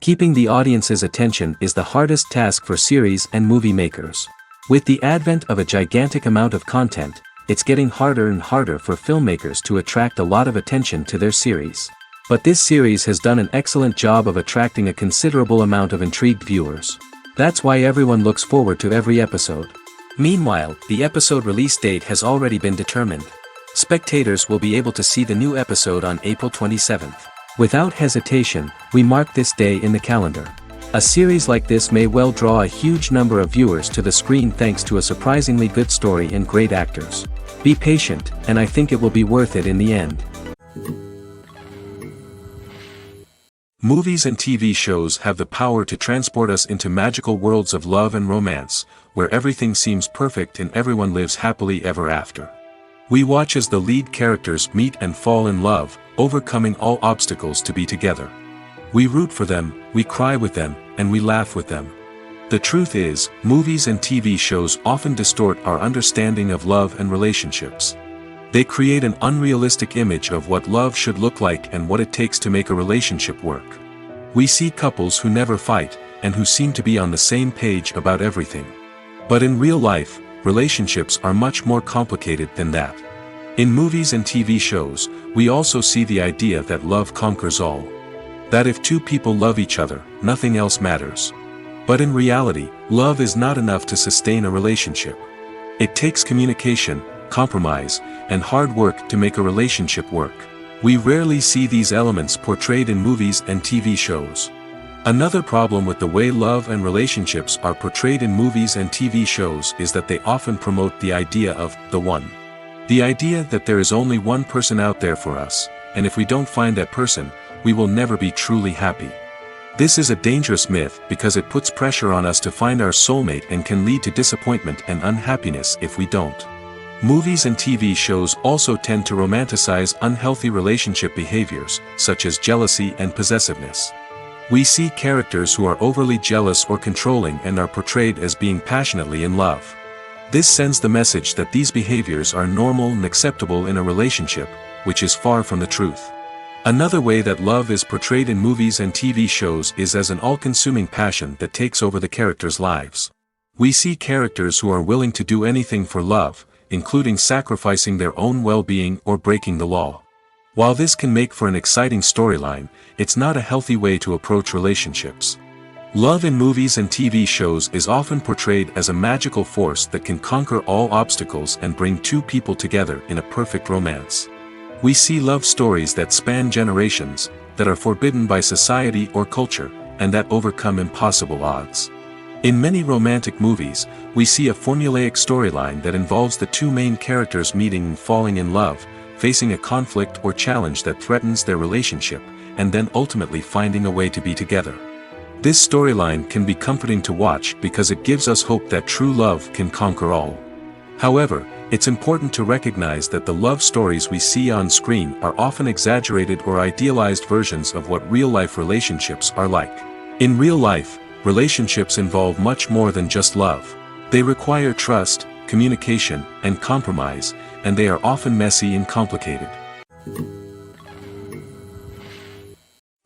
Keeping the audience's attention is the hardest task for series and movie makers. With the advent of a gigantic amount of content, it's getting harder and harder for filmmakers to attract a lot of attention to their series. But this series has done an excellent job of attracting a considerable amount of intrigued viewers. That's why everyone looks forward to every episode. Meanwhile, the episode release date has already been determined. Spectators will be able to see the new episode on April 27th. Without hesitation, we mark this day in the calendar. A series like this may well draw a huge number of viewers to the screen thanks to a surprisingly good story and great actors. Be patient, and I think it will be worth it in the end. Movies and TV shows have the power to transport us into magical worlds of love and romance, where everything seems perfect and everyone lives happily ever after. We watch as the lead characters meet and fall in love, overcoming all obstacles to be together. We root for them, we cry with them, and we laugh with them. The truth is, movies and TV shows often distort our understanding of love and relationships. They create an unrealistic image of what love should look like and what it takes to make a relationship work. We see couples who never fight, and who seem to be on the same page about everything. But in real life, relationships are much more complicated than that. In movies and TV shows, we also see the idea that love conquers all. That if two people love each other, nothing else matters. But in reality, love is not enough to sustain a relationship. It takes communication, compromise, and hard work to make a relationship work. We rarely see these elements portrayed in movies and TV shows. Another problem with the way love and relationships are portrayed in movies and TV shows is that they often promote the idea of the one. The idea that there is only one person out there for us, and if we don't find that person, we will never be truly happy. This is a dangerous myth because it puts pressure on us to find our soulmate and can lead to disappointment and unhappiness if we don't. Movies and TV shows also tend to romanticize unhealthy relationship behaviors, such as jealousy and possessiveness. We see characters who are overly jealous or controlling and are portrayed as being passionately in love. This sends the message that these behaviors are normal and acceptable in a relationship, which is far from the truth. Another way that love is portrayed in movies and TV shows is as an all-consuming passion that takes over the characters' lives. We see characters who are willing to do anything for love, including sacrificing their own well-being or breaking the law. While this can make for an exciting storyline, it's not a healthy way to approach relationships. Love in movies and TV shows is often portrayed as a magical force that can conquer all obstacles and bring two people together in a perfect romance. We see love stories that span generations, that are forbidden by society or culture, and that overcome impossible odds. In many romantic movies, we see a formulaic storyline that involves the two main characters meeting and falling in love, facing a conflict or challenge that threatens their relationship, and then ultimately finding a way to be together. This storyline can be comforting to watch because it gives us hope that true love can conquer all. However, it's important to recognize that the love stories we see on screen are often exaggerated or idealized versions of what real-life relationships are like. In real life, relationships involve much more than just love. They require trust, communication, and compromise, and they are often messy and complicated.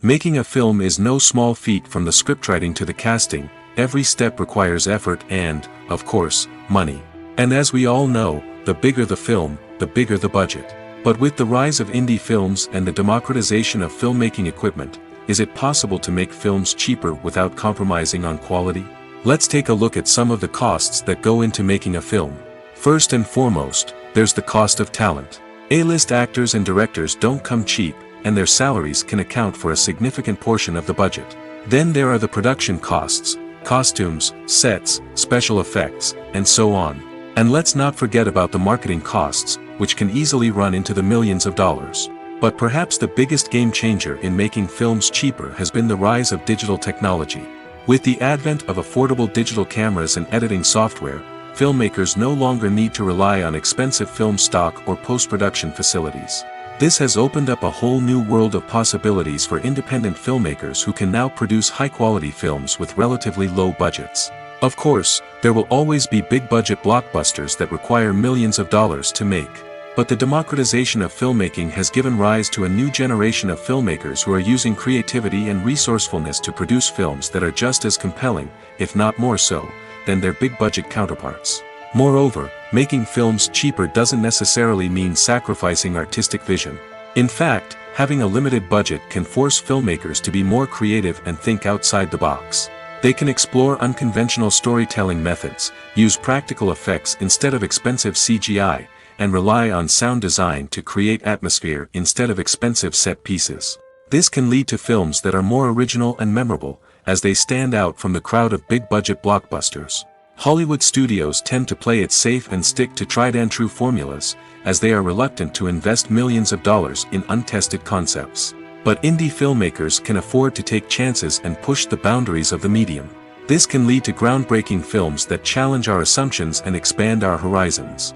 Making a film is no small feat. From the scriptwriting to the casting, every step requires effort and, of course, money. And as we all know, the bigger the film, the bigger the budget. But with the rise of indie films and the democratization of filmmaking equipment, is it possible to make films cheaper without compromising on quality? Let's take a look at some of the costs that go into making a film. First and foremost, there's the cost of talent. A-list actors and directors don't come cheap, and their salaries can account for a significant portion of the budget. Then there are the production costs, costumes, sets, special effects, and so on. And let's not forget about the marketing costs, which can easily run into the millions of dollars. But perhaps the biggest game changer in making films cheaper has been the rise of digital technology. With the advent of affordable digital cameras and editing software, filmmakers no longer need to rely on expensive film stock or post-production facilities. This has opened up a whole new world of possibilities for independent filmmakers who can now produce high-quality films with relatively low budgets. Of course, there will always be big-budget blockbusters that require millions of dollars to make. But the democratization of filmmaking has given rise to a new generation of filmmakers who are using creativity and resourcefulness to produce films that are just as compelling, if not more so, than their big-budget counterparts. Moreover, making films cheaper doesn't necessarily mean sacrificing artistic vision. In fact, having a limited budget can force filmmakers to be more creative and think outside the box. They can explore unconventional storytelling methods, use practical effects instead of expensive CGI, and rely on sound design to create atmosphere instead of expensive set pieces. This can lead to films that are more original and memorable, as they stand out from the crowd of big-budget blockbusters. Hollywood studios tend to play it safe and stick to tried-and-true formulas, as they are reluctant to invest millions of dollars in untested concepts. But indie filmmakers can afford to take chances and push the boundaries of the medium. This can lead to groundbreaking films that challenge our assumptions and expand our horizons.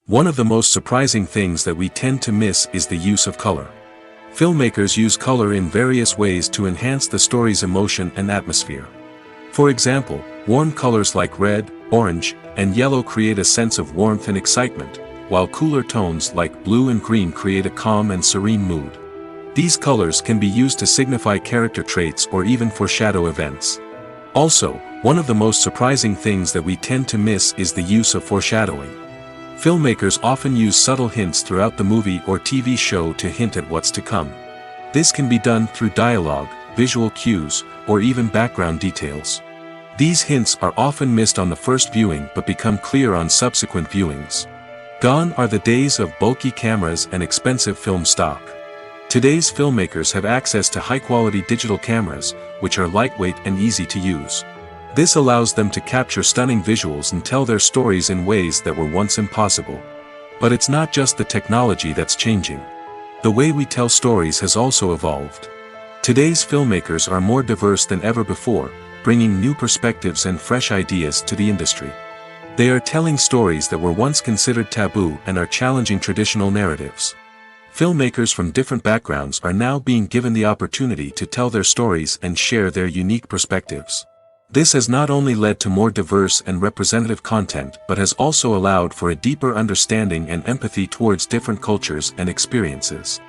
One of the most surprising things that we tend to miss is the use of color. Filmmakers use color in various ways to enhance the story's emotion and atmosphere. For example, warm colors like red, orange, and yellow create a sense of warmth and excitement, while cooler tones like blue and green create a calm and serene mood. These colors can be used to signify character traits or even foreshadow events. Also, one of the most surprising things that we tend to miss is the use of foreshadowing. Filmmakers often use subtle hints throughout the movie or TV show to hint at what's to come. This can be done through dialogue, visual cues, or even background details. These hints are often missed on the first viewing but become clear on subsequent viewings. Gone are the days of bulky cameras and expensive film stock. Today's filmmakers have access to high-quality digital cameras, which are lightweight and easy to use. This allows them to capture stunning visuals and tell their stories in ways that were once impossible. But it's not just the technology that's changing. The way we tell stories has also evolved. Today's filmmakers are more diverse than ever before, bringing new perspectives and fresh ideas to the industry. They are telling stories that were once considered taboo and are challenging traditional narratives. Filmmakers from different backgrounds are now being given the opportunity to tell their stories and share their unique perspectives. This has not only led to more diverse and representative content but has also allowed for a deeper understanding and empathy towards different cultures and experiences.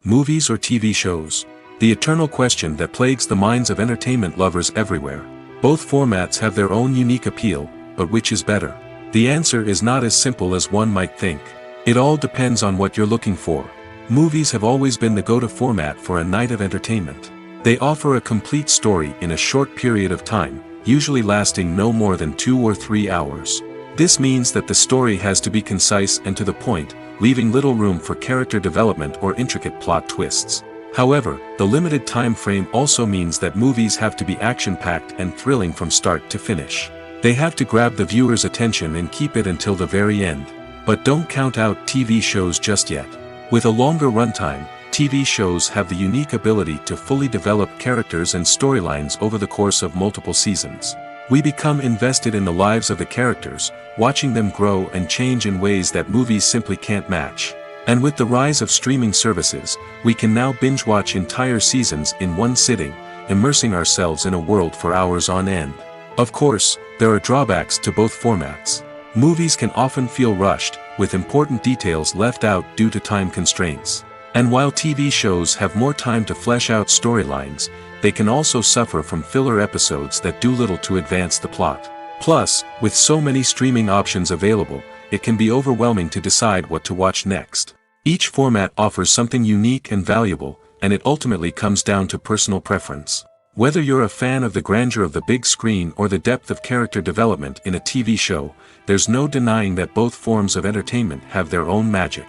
Movies or TV shows? The eternal question that plagues the minds of entertainment lovers everywhere. Both formats have their own unique appeal, but which is better? The answer is not as simple as one might think. It all depends on what you're looking for. Movies have always been the go-to format for a night of entertainment. They offer a complete story in a short period of time, usually lasting no more than 2 or 3 hours. This means that the story has to be concise and to the point, leaving little room for character development or intricate plot twists. However, the limited time frame also means that movies have to be action-packed and thrilling from start to finish. They have to grab the viewer's attention and keep it until the very end. But don't count out TV shows just yet. With a longer runtime, TV shows have the unique ability to fully develop characters and storylines over the course of multiple seasons. We become invested in the lives of the characters, watching them grow and change in ways that movies simply can't match. And with the rise of streaming services, we can now binge-watch entire seasons in one sitting, immersing ourselves in a world for hours on end. Of course, there are drawbacks to both formats. Movies can often feel rushed, with important details left out due to time constraints. And while TV shows have more time to flesh out storylines, they can also suffer from filler episodes that do little to advance the plot. Plus, with so many streaming options available, it can be overwhelming to decide what to watch next. Each format offers something unique and valuable, and it ultimately comes down to personal preference. Whether you're a fan of the grandeur of the big screen or the depth of character development in a TV show, there's no denying that both forms of entertainment have their own magic.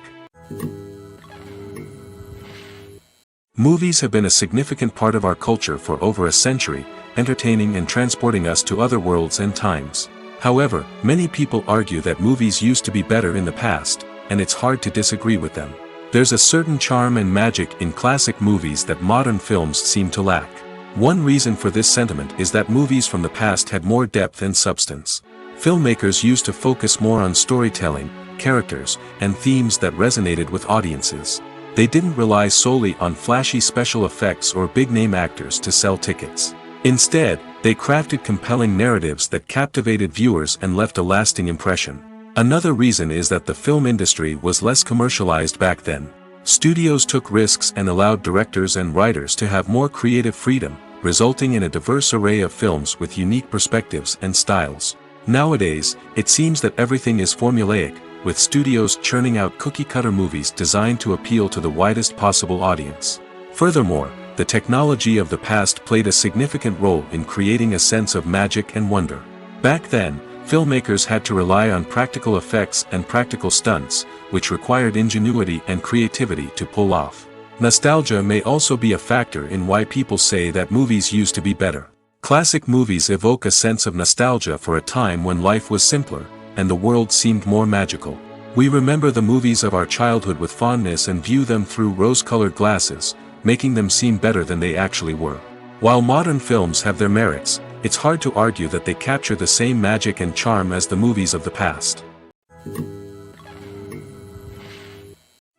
Movies have been a significant part of our culture for over a century, entertaining and transporting us to other worlds and times. However, many people argue that movies used to be better in the past, and it's hard to disagree with them. There's a certain charm and magic in classic movies that modern films seem to lack. One reason for this sentiment is that movies from the past had more depth and substance. Filmmakers used to focus more on storytelling, characters, and themes that resonated with audiences. They didn't rely solely on flashy special effects or big-name actors to sell tickets. Instead, They crafted compelling narratives that captivated viewers and left a lasting impression. Another reason is that the film industry was less commercialized back then. Studios took risks and allowed directors and writers to have more creative freedom, resulting in a diverse array of films with unique perspectives and styles. Nowadays, it seems that everything is formulaic, with studios churning out cookie-cutter movies designed to appeal to the widest possible audience. Furthermore, the technology of the past played a significant role in creating a sense of magic and wonder. Back then, filmmakers had to rely on practical effects and practical stunts, which required ingenuity and creativity to pull off. Nostalgia may also be a factor in why people say that movies used to be better. Classic movies evoke a sense of nostalgia for a time when life was simpler, and the world seemed more magical. We remember the movies of our childhood with fondness and view them through rose-colored glasses, making them seem better than they actually were. While modern films have their merits, it's hard to argue that they capture the same magic and charm as the movies of the past.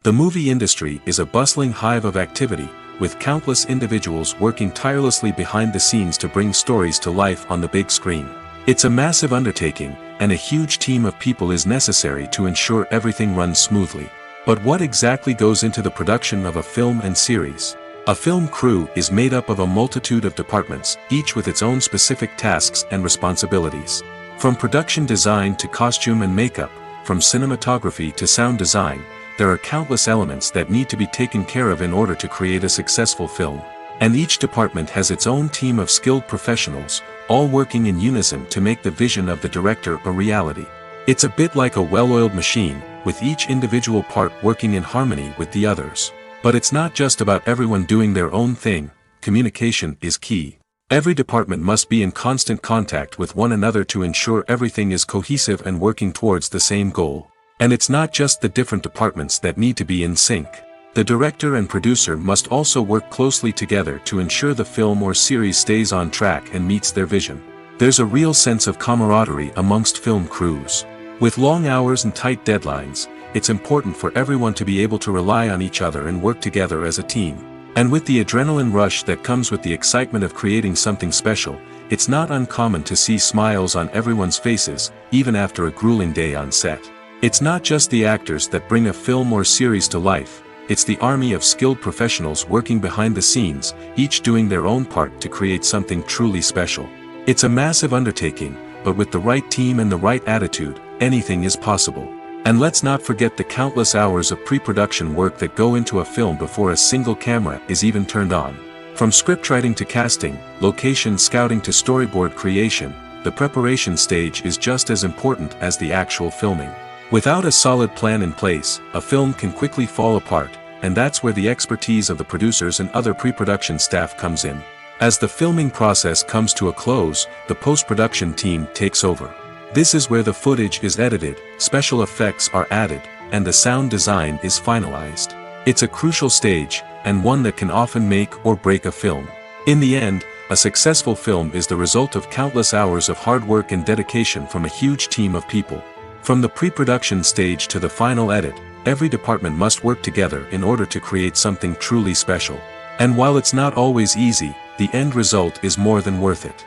The movie industry is a bustling hive of activity, with countless individuals working tirelessly behind the scenes to bring stories to life on the big screen. It's a massive undertaking, and a huge team of people is necessary to ensure everything runs smoothly. But what exactly goes into the production of a film and series? A film crew is made up of a multitude of departments, each with its own specific tasks and responsibilities. From production design to costume and makeup, from cinematography to sound design, there are countless elements that need to be taken care of in order to create a successful film. And each department has its own team of skilled professionals, all working in unison to make the vision of the director a reality. It's a bit like a well-oiled machine, with each individual part working in harmony with the others. But it's not just about everyone doing their own thing. Communication is key. Every department must be in constant contact with one another to ensure everything is cohesive and working towards the same goal. And it's not just the different departments that need to be in sync. The director and producer must also work closely together to ensure the film or series stays on track and meets their vision. There's a real sense of camaraderie amongst film crews. With long hours and tight deadlines, it's important for everyone to be able to rely on each other and work together as a team. And with the adrenaline rush that comes with the excitement of creating something special, it's not uncommon to see smiles on everyone's faces, even after a grueling day on set. It's not just the actors that bring a film or series to life, it's the army of skilled professionals working behind the scenes, each doing their own part to create something truly special. It's a massive undertaking, but with the right team and the right attitude, anything is possible. And let's not forget the countless hours of pre-production work that go into a film before a single camera is even turned on. From scriptwriting to casting, location scouting to storyboard creation, the preparation stage is just as important as the actual filming. Without a solid plan in place, a film can quickly fall apart, and that's where the expertise of the producers and other pre-production staff comes in. As the filming process comes to a close, the post-production team takes over. This is where the footage is edited, special effects are added, and the sound design is finalized. It's a crucial stage, and one that can often make or break a film. In the end, a successful film is the result of countless hours of hard work and dedication from a huge team of people. From the pre-production stage to the final edit, every department must work together in order to create something truly special. And while it's not always easy, the end result is more than worth it.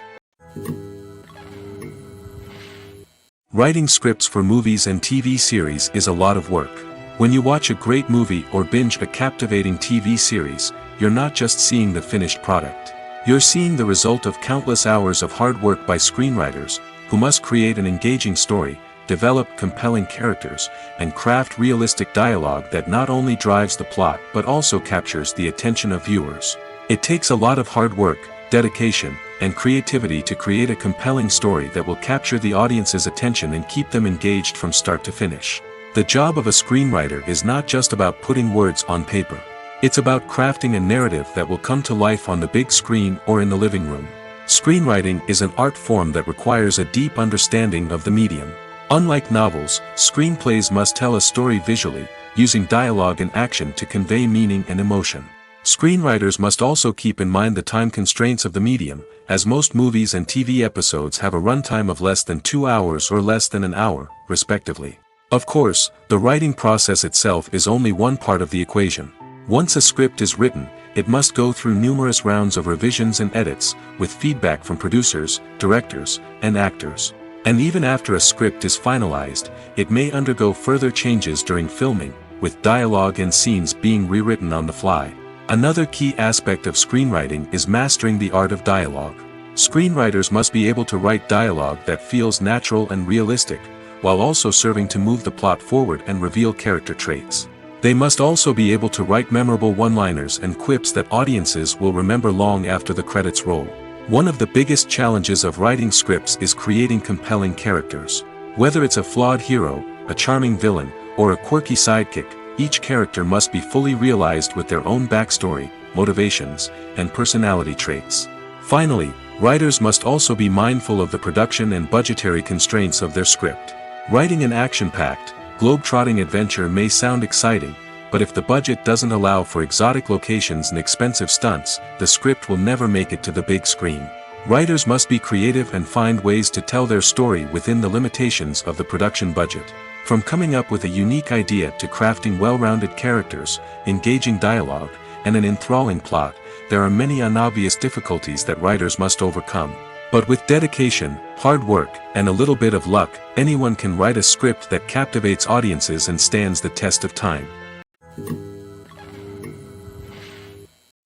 Writing scripts for movies and TV series is a lot of work. When you watch a great movie or binge a captivating TV series, you're not just seeing the finished product. You're seeing the result of countless hours of hard work by screenwriters, who must create an engaging story, develop compelling characters, and craft realistic dialogue that not only drives the plot but also captures the attention of viewers. It takes a lot of hard work, dedication, and creativity to create a compelling story that will capture the audience's attention and keep them engaged from start to finish. The job of a screenwriter is not just about putting words on paper. It's about crafting a narrative that will come to life on the big screen or in the living room. Screenwriting is an art form that requires a deep understanding of the medium. Unlike novels, screenplays must tell a story visually, using dialogue and action to convey meaning and emotion. Screenwriters must also keep in mind the time constraints of the medium, as most movies and TV episodes have a runtime of less than 2 hours or less than an hour, respectively. Of course, the writing process itself is only one part of the equation. Once a script is written, it must go through numerous rounds of revisions and edits, with feedback from producers, directors, and actors. And even after a script is finalized, it may undergo further changes during filming, with dialogue and scenes being rewritten on the fly. Another key aspect of screenwriting is mastering the art of dialogue. Screenwriters must be able to write dialogue that feels natural and realistic, while also serving to move the plot forward and reveal character traits. They must also be able to write memorable one-liners and quips that audiences will remember long after the credits roll. One of the biggest challenges of writing scripts is creating compelling characters. Whether it's a flawed hero, a charming villain, or a quirky sidekick, each character must be fully realized with their own backstory, motivations, and personality traits. Finally, writers must also be mindful of the production and budgetary constraints of their script. Writing an action-packed, globe-trotting adventure may sound exciting, but if the budget doesn't allow for exotic locations and expensive stunts, the script will never make it to the big screen. Writers must be creative and find ways to tell their story within the limitations of the production budget. From coming up with a unique idea to crafting well-rounded characters, engaging dialogue, and an enthralling plot, there are many unobvious difficulties that writers must overcome. But with dedication, hard work, and a little bit of luck, anyone can write a script that captivates audiences and stands the test of time.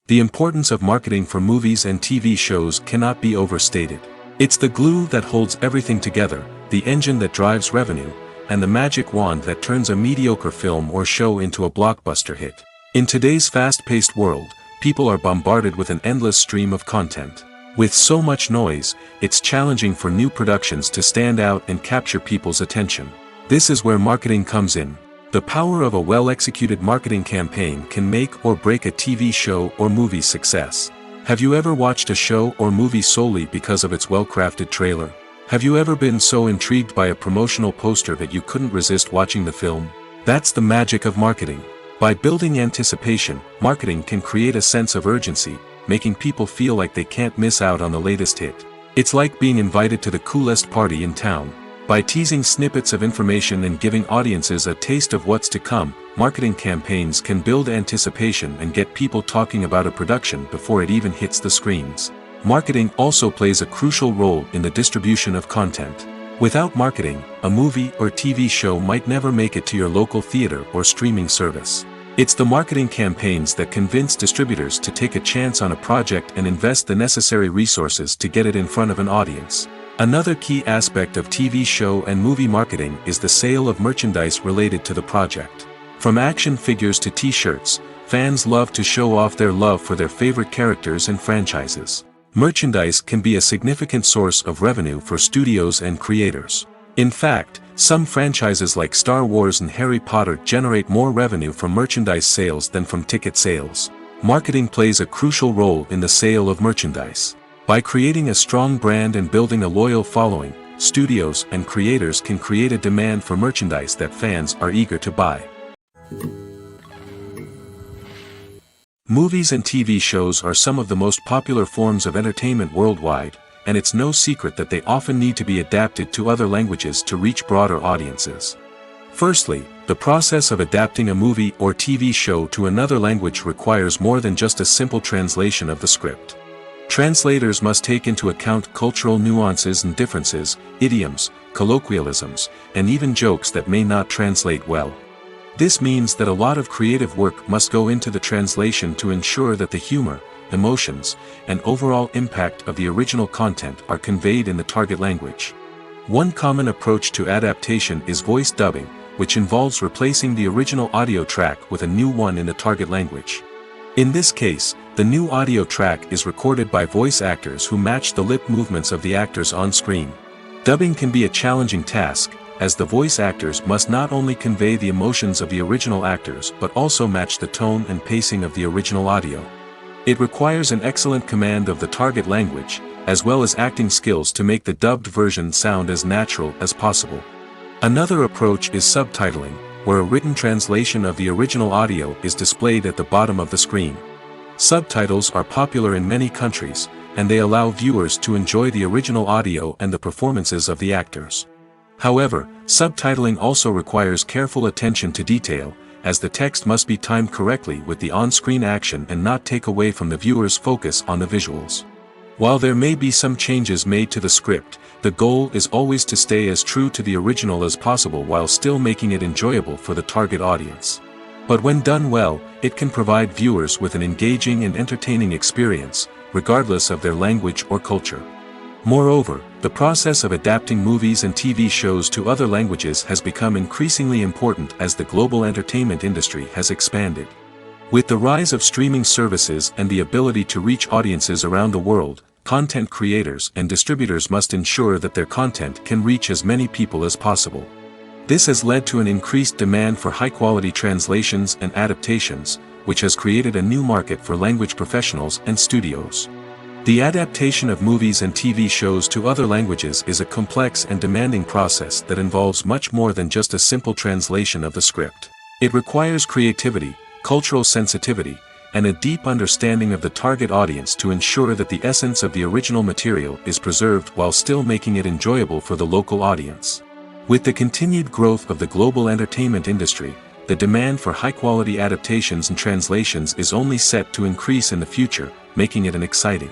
The importance of marketing for movies and TV shows cannot be overstated. It's the glue that holds everything together, the engine that drives revenue, and the magic wand that turns a mediocre film or show into a blockbuster hit. In today's fast-paced world, people are bombarded with an endless stream of content. With so much noise, it's challenging for new productions to stand out and capture people's attention. This is where marketing comes in. The power of a well-executed marketing campaign can make or break a TV show or movie's success. Have you ever watched a show or movie solely because of its well-crafted trailer? Have you ever been so intrigued by a promotional poster that you couldn't resist watching the film? That's the magic of marketing. By building anticipation, marketing can create a sense of urgency, making people feel like they can't miss out on the latest hit. It's like being invited to the coolest party in town. By teasing snippets of information and giving audiences a taste of what's to come, marketing campaigns can build anticipation and get people talking about a production before it even hits the screens. Marketing also plays a crucial role in the distribution of content. Without marketing, a movie or TV show might never make it to your local theater or streaming service. It's the marketing campaigns that convince distributors to take a chance on a project and invest the necessary resources to get it in front of an audience. Another key aspect of TV show and movie marketing is the sale of merchandise related to the project. From action figures to t-shirts, fans love to show off their love for their favorite characters and franchises. Merchandise can be a significant source of revenue for studios and creators. In fact, some franchises like Star Wars and Harry Potter generate more revenue from merchandise sales than from ticket sales. Marketing plays a crucial role in the sale of merchandise. By creating a strong brand and building a loyal following, studios and creators can create a demand for merchandise that fans are eager to buy. Movies and TV shows are some of the most popular forms of entertainment worldwide, and it's no secret that they often need to be adapted to other languages to reach broader audiences. Firstly, the process of adapting a movie or TV show to another language requires more than just a simple translation of the script. Translators must take into account cultural nuances and differences, idioms, colloquialisms, and even jokes that may not translate well. This means that a lot of creative work must go into the translation to ensure that the humor, emotions, and overall impact of the original content are conveyed in the target language. One common approach to adaptation is voice dubbing, which involves replacing the original audio track with a new one in the target language. In this case, the new audio track is recorded by voice actors who match the lip movements of the actors on screen. Dubbing can be a challenging task, as the voice actors must not only convey the emotions of the original actors but also match the tone and pacing of the original audio. It requires an excellent command of the target language, as well as acting skills to make the dubbed version sound as natural as possible. Another approach is subtitling, where a written translation of the original audio is displayed at the bottom of the screen. Subtitles are popular in many countries, and they allow viewers to enjoy the original audio and the performances of the actors. However, subtitling also requires careful attention to detail, as the text must be timed correctly with the on-screen action and not take away from the viewer's focus on the visuals. While there may be some changes made to the script, the goal is always to stay as true to the original as possible while still making it enjoyable for the target audience. But when done well, it can provide viewers with an engaging and entertaining experience, regardless of their language or culture. Moreover, the process of adapting movies and TV shows to other languages has become increasingly important as the global entertainment industry has expanded. With the rise of streaming services and the ability to reach audiences around the world, content creators and distributors must ensure that their content can reach as many people as possible. This has led to an increased demand for high-quality translations and adaptations, which has created a new market for language professionals and studios. The adaptation of movies and TV shows to other languages is a complex and demanding process that involves much more than just a simple translation of the script. It requires creativity, cultural sensitivity, and a deep understanding of the target audience to ensure that the essence of the original material is preserved while still making it enjoyable for the local audience. With the continued growth of the global entertainment industry, the demand for high-quality adaptations and translations is only set to increase in the future, making it an exciting.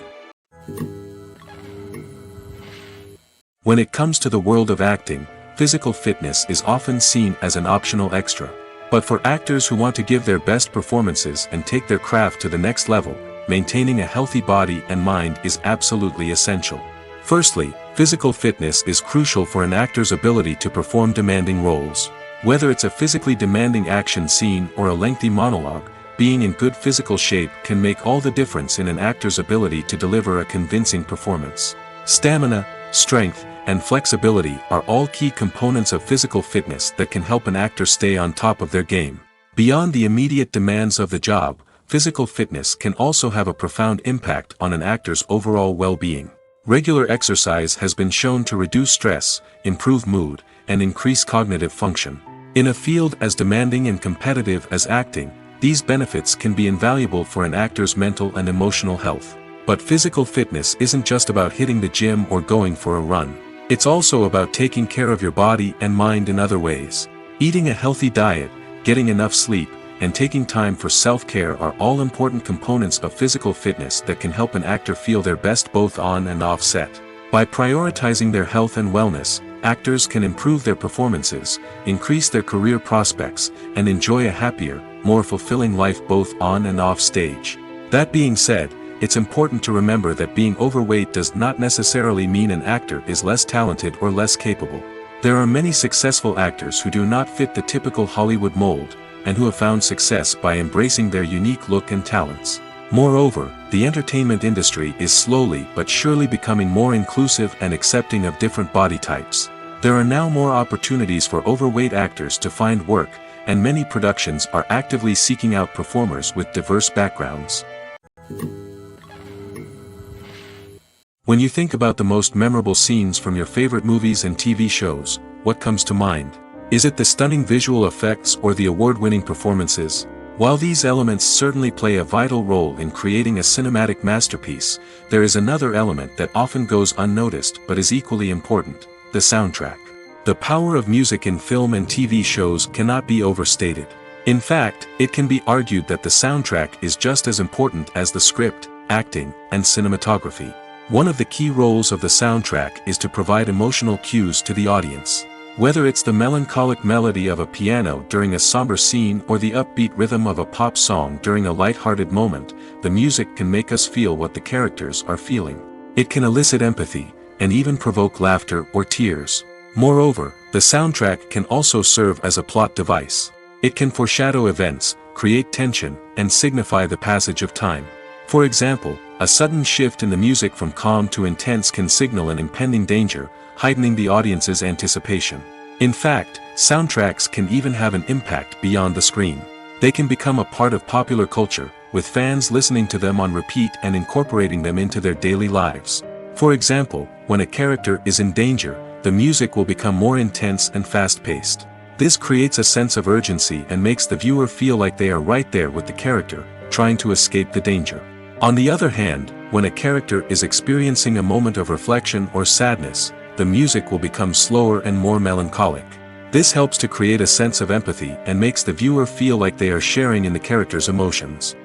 When it comes to the world of acting, physical fitness is often seen as an optional extra. But for actors who want to give their best performances and take their craft to the next level, maintaining a healthy body and mind is absolutely essential. Firstly, physical fitness is crucial for an actor's ability to perform demanding roles. Whether it's a physically demanding action scene or a lengthy monologue, being in good physical shape can make all the difference in an actor's ability to deliver a convincing performance. Stamina, strength, and flexibility are all key components of physical fitness that can help an actor stay on top of their game. Beyond the immediate demands of the job, physical fitness can also have a profound impact on an actor's overall well-being. Regular exercise has been shown to reduce stress, improve mood, and increase cognitive function. In a field as demanding and competitive as acting, these benefits can be invaluable for an actor's mental and emotional health. But physical fitness isn't just about hitting the gym or going for a run. It's also about taking care of your body and mind in other ways. Eating a healthy diet, getting enough sleep, and taking time for self-care are all important components of physical fitness that can help an actor feel their best both on and off set. By prioritizing their health and wellness, actors can improve their performances, increase their career prospects, and enjoy a happier, more fulfilling life both on and off stage. That being said, it's important to remember that being overweight does not necessarily mean an actor is less talented or less capable. There are many successful actors who do not fit the typical Hollywood mold, and who have found success by embracing their unique look and talents. Moreover, the entertainment industry is slowly but surely becoming more inclusive and accepting of different body types. There are now more opportunities for overweight actors to find work, and many productions are actively seeking out performers with diverse backgrounds. When you think about the most memorable scenes from your favorite movies and TV shows, what comes to mind? Is it the stunning visual effects or the award-winning performances? While these elements certainly play a vital role in creating a cinematic masterpiece, there is another element that often goes unnoticed but is equally important: the soundtrack. The power of music in film and TV shows cannot be overstated. In fact, it can be argued that the soundtrack is just as important as the script, acting, and cinematography. One of the key roles of the soundtrack is to provide emotional cues to the audience. Whether it's the melancholic melody of a piano during a somber scene or the upbeat rhythm of a pop song during a light-hearted moment, the music can make us feel what the characters are feeling. It can elicit empathy, and even provoke laughter or tears. Moreover, the soundtrack can also serve as a plot device. It can foreshadow events, create tension, and signify the passage of time. For example, a sudden shift in the music from calm to intense can signal an impending danger, heightening the audience's anticipation. In fact, soundtracks can even have an impact beyond the screen. They can become a part of popular culture, with fans listening to them on repeat and incorporating them into their daily lives. For example, when a character is in danger, the music will become more intense and fast-paced. This creates a sense of urgency and makes the viewer feel like they are right there with the character, trying to escape the danger. On the other hand, when a character is experiencing a moment of reflection or sadness, the music will become slower and more melancholic. This helps to create a sense of empathy and makes the viewer feel like they are sharing in the character's emotions.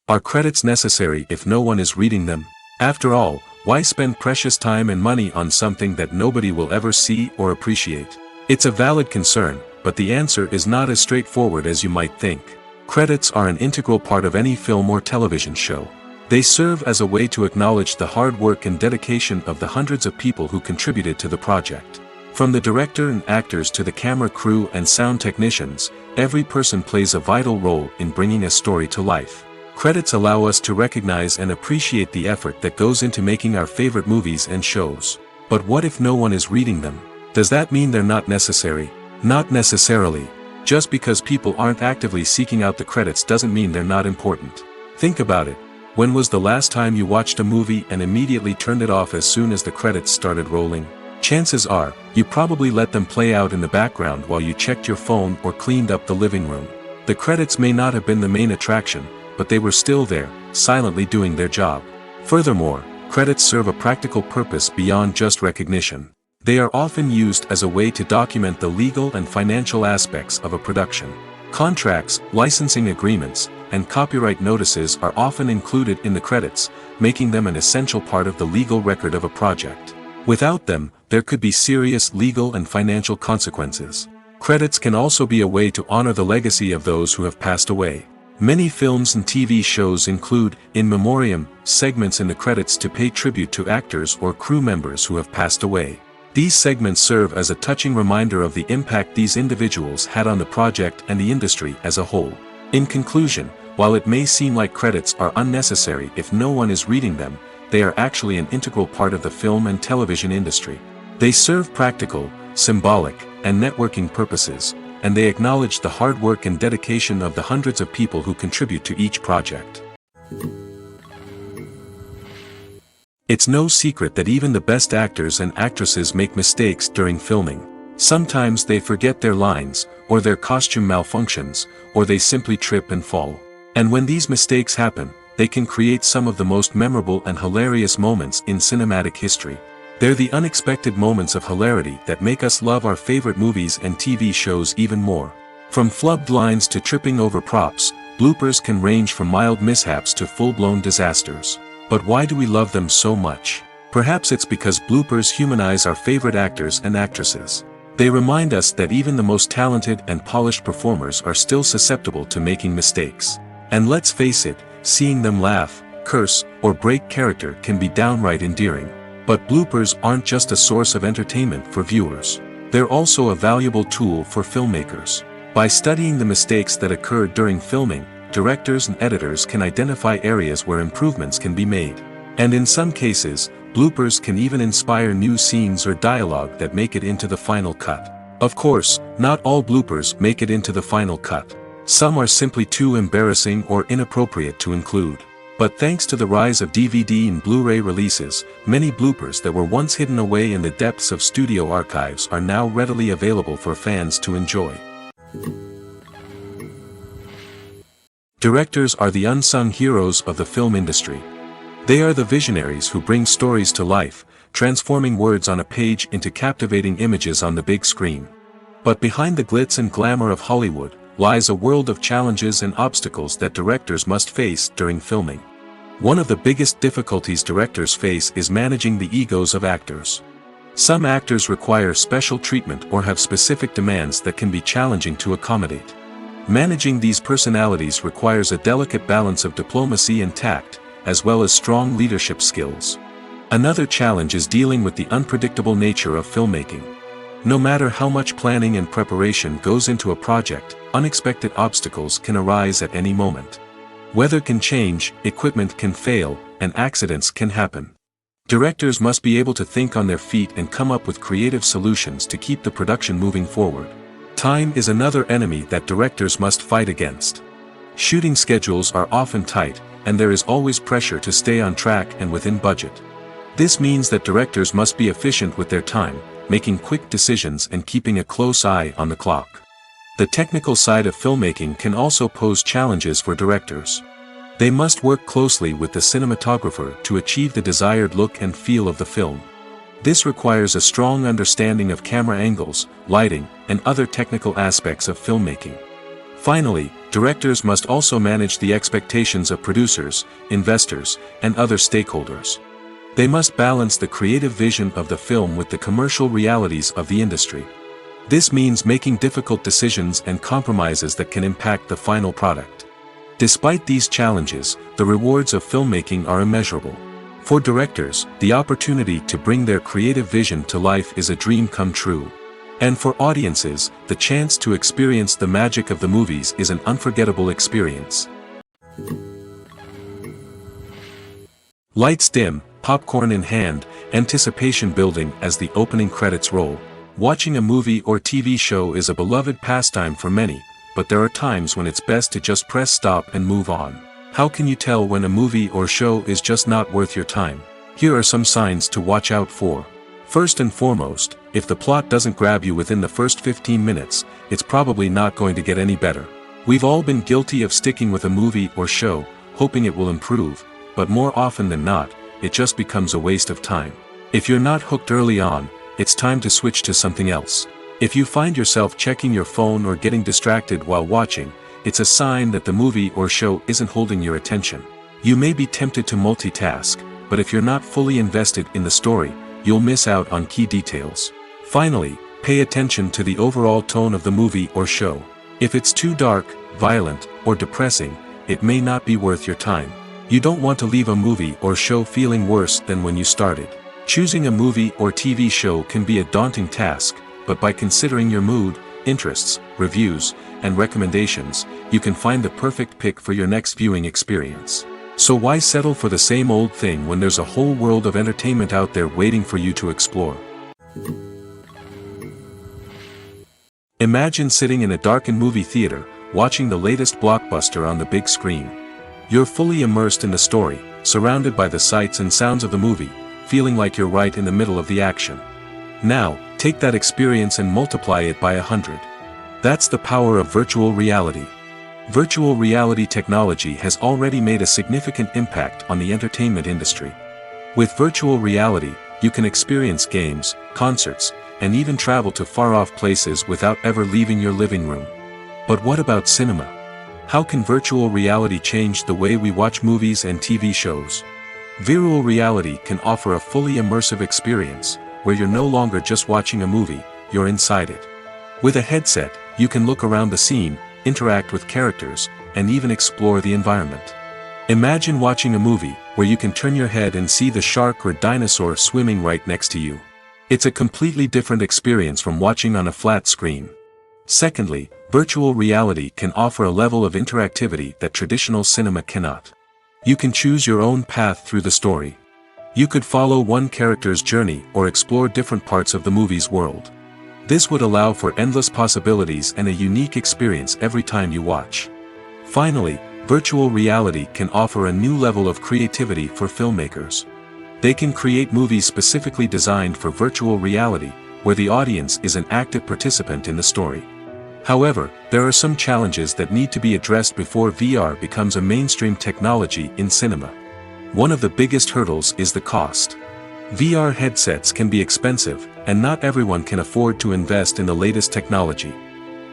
Are credits necessary if no one is reading them? After all, why spend precious time and money on something that nobody will ever see or appreciate? It's a valid concern, but the answer is not as straightforward as you might think. Credits are an integral part of any film or television show. They serve as a way to acknowledge the hard work and dedication of the hundreds of people who contributed to the project. From the director and actors to the camera crew and sound technicians, every person plays a vital role in bringing a story to life. Credits allow us to recognize and appreciate the effort that goes into making our favorite movies and shows. But what if no one is reading them? Does that mean they're not necessary? Not necessarily. Just because people aren't actively seeking out the credits doesn't mean they're not important. Think about it. When was the last time you watched a movie and immediately turned it off as soon as the credits started rolling? Chances are, you probably let them play out in the background while you checked your phone or cleaned up the living room. The credits may not have been the main attraction, but they were still there, silently doing their job. Furthermore, credits serve a practical purpose beyond just recognition. They are often used as a way to document the legal and financial aspects of a production. Contracts, licensing agreements, and copyright notices are often included in the credits, making them an essential part of the legal record of a project. Without them, there could be serious legal and financial consequences. Credits can also be a way to honor the legacy of those who have passed away. Many films and TV shows include, in memoriam, segments in the credits to pay tribute to actors or crew members who have passed away. These segments serve as a touching reminder of the impact these individuals had on the project and the industry as a whole. In conclusion, while it may seem like credits are unnecessary if no one is reading them, they are actually an integral part of the film and television industry. They serve practical, symbolic, and networking purposes, and they acknowledge the hard work and dedication of the hundreds of people who contribute to each project. It's no secret that even the best actors and actresses make mistakes during filming. Sometimes they forget their lines, or their costume malfunctions, or they simply trip and fall. And when these mistakes happen, they can create some of the most memorable and hilarious moments in cinematic history. They're the unexpected moments of hilarity that make us love our favorite movies and TV shows even more. From flubbed lines to tripping over props, bloopers can range from mild mishaps to full-blown disasters. But why do we love them so much? Perhaps it's because bloopers humanize our favorite actors and actresses. They remind us that even the most talented and polished performers are still susceptible to making mistakes. And let's face it, seeing them laugh, curse, or break character can be downright endearing. But bloopers aren't just a source of entertainment for viewers. They're also a valuable tool for filmmakers. By studying the mistakes that occurred during filming, directors and editors can identify areas where improvements can be made. And in some cases, bloopers can even inspire new scenes or dialogue that make it into the final cut. Of course, not all bloopers make it into the final cut. Some are simply too embarrassing or inappropriate to include. But thanks to the rise of DVD and Blu-ray releases, many bloopers that were once hidden away in the depths of studio archives are now readily available for fans to enjoy. Directors are the unsung heroes of the film industry. They are the visionaries who bring stories to life, transforming words on a page into captivating images on the big screen. But behind the glitz and glamour of Hollywood, lies a world of challenges and obstacles that directors must face during filming. One of the biggest difficulties directors face is managing the egos of actors. Some actors require special treatment or have specific demands that can be challenging to accommodate. Managing these personalities requires a delicate balance of diplomacy and tact, as well as strong leadership skills. Another challenge is dealing with the unpredictable nature of filmmaking. No matter how much planning and preparation goes into a project, unexpected obstacles can arise at any moment. Weather can change, equipment can fail, and accidents can happen. Directors must be able to think on their feet and come up with creative solutions to keep the production moving forward. Time is another enemy that directors must fight against. Shooting schedules are often tight, and there is always pressure to stay on track and within budget. This means that directors must be efficient with their time, making quick decisions and keeping a close eye on the clock. The technical side of filmmaking can also pose challenges for directors. They must work closely with the cinematographer to achieve the desired look and feel of the film. This requires a strong understanding of camera angles, lighting, and other technical aspects of filmmaking. Finally, directors must also manage the expectations of producers, investors, and other stakeholders. They must balance the creative vision of the film with the commercial realities of the industry. This means making difficult decisions and compromises that can impact the final product. Despite these challenges, the rewards of filmmaking are immeasurable. For directors, the opportunity to bring their creative vision to life is a dream come true. And for audiences, the chance to experience the magic of the movies is an unforgettable experience. Lights dim, popcorn in hand, anticipation building as the opening credits roll. Watching a movie or TV show is a beloved pastime for many, but there are times when it's best to just press stop and move on. How can you tell when a movie or show is just not worth your time? Here are some signs to watch out for. First and foremost, if the plot doesn't grab you within the first 15 minutes, it's probably not going to get any better. We've all been guilty of sticking with a movie or show, hoping it will improve, but more often than not, it just becomes a waste of time. If you're not hooked early on, it's time to switch to something else. If you find yourself checking your phone or getting distracted while watching, it's a sign that the movie or show isn't holding your attention. You may be tempted to multitask, but if you're not fully invested in the story, you'll miss out on key details. Finally, pay attention to the overall tone of the movie or show. If it's too dark, violent, or depressing, it may not be worth your time. You don't want to leave a movie or show feeling worse than when you started. Choosing a movie or TV show can be a daunting task, but by considering your mood, interests, reviews, and recommendations, you can find the perfect pick for your next viewing experience. So why settle for the same old thing when there's a whole world of entertainment out there waiting for you to explore? Imagine sitting in a darkened movie theater, watching the latest blockbuster on the big screen. You're fully immersed in the story, surrounded by the sights and sounds of the movie, feeling like you're right in the middle of the action. Now, take that experience and multiply it by 100. That's the power of virtual reality. Virtual reality technology has already made a significant impact on the entertainment industry. With virtual reality, you can experience games, concerts, and even travel to far-off places without ever leaving your living room. But what about cinema? How can virtual reality change the way we watch movies and TV shows? Virtual reality can offer a fully immersive experience, where you're no longer just watching a movie, you're inside it. With a headset, you can look around the scene, interact with characters, and even explore the environment. Imagine watching a movie, where you can turn your head and see the shark or dinosaur swimming right next to you. It's a completely different experience from watching on a flat screen. Secondly, virtual reality can offer a level of interactivity that traditional cinema cannot. You can choose your own path through the story. You could follow one character's journey or explore different parts of the movie's world. This would allow for endless possibilities and a unique experience every time you watch. Finally, virtual reality can offer a new level of creativity for filmmakers. They can create movies specifically designed for virtual reality, where the audience is an active participant in the story. However, there are some challenges that need to be addressed before VR becomes a mainstream technology in cinema. One of the biggest hurdles is the cost. VR headsets can be expensive, and not everyone can afford to invest in the latest technology.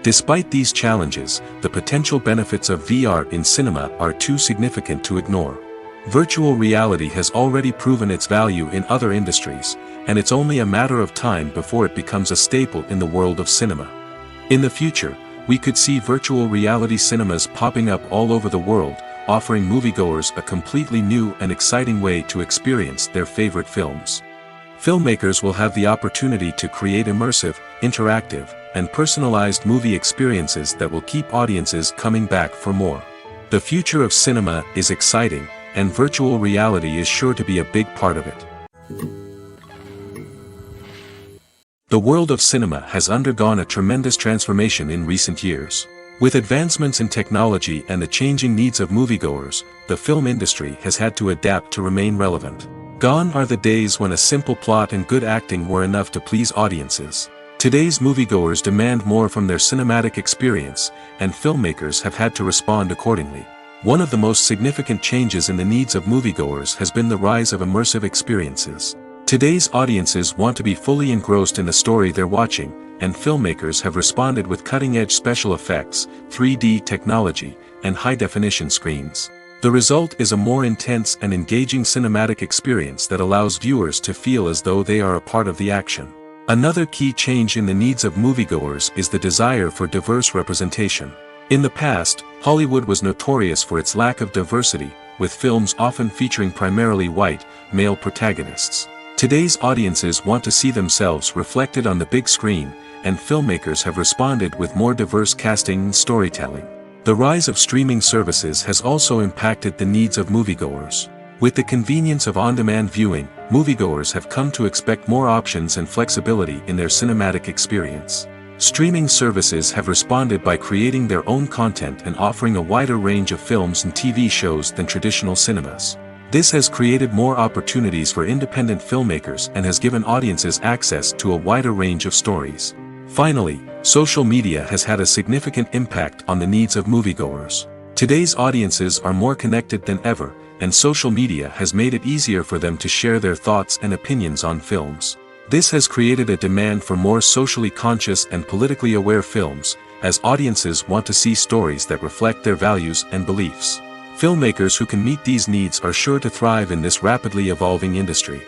Despite these challenges, the potential benefits of VR in cinema are too significant to ignore. Virtual reality has already proven its value in other industries, and it's only a matter of time before it becomes a staple in the world of cinema. In the future, we could see virtual reality cinemas popping up all over the world, offering moviegoers a completely new and exciting way to experience their favorite films. Filmmakers will have the opportunity to create immersive, interactive, and personalized movie experiences that will keep audiences coming back for more. The future of cinema is exciting, and virtual reality is sure to be a big part of it. The world of cinema has undergone a tremendous transformation in recent years. With advancements in technology and the changing needs of moviegoers, the film industry has had to adapt to remain relevant. Gone are the days when a simple plot and good acting were enough to please audiences. Today's moviegoers demand more from their cinematic experience, and filmmakers have had to respond accordingly. One of the most significant changes in the needs of moviegoers has been the rise of immersive experiences. Today's audiences want to be fully engrossed in the story they're watching, and filmmakers have responded with cutting-edge special effects, 3D technology, and high-definition screens. The result is a more intense and engaging cinematic experience that allows viewers to feel as though they are a part of the action. Another key change in the needs of moviegoers is the desire for diverse representation. In the past, Hollywood was notorious for its lack of diversity, with films often featuring primarily white, male protagonists. Today's audiences want to see themselves reflected on the big screen, and filmmakers have responded with more diverse casting and storytelling. The rise of streaming services has also impacted the needs of moviegoers. With the convenience of on-demand viewing, moviegoers have come to expect more options and flexibility in their cinematic experience. Streaming services have responded by creating their own content and offering a wider range of films and TV shows than traditional cinemas. This has created more opportunities for independent filmmakers and has given audiences access to a wider range of stories. Finally, social media has had a significant impact on the needs of moviegoers. Today's audiences are more connected than ever, and social media has made it easier for them to share their thoughts and opinions on films. This has created a demand for more socially conscious and politically aware films, as audiences want to see stories that reflect their values and beliefs. Filmmakers who can meet these needs are sure to thrive in this rapidly evolving industry.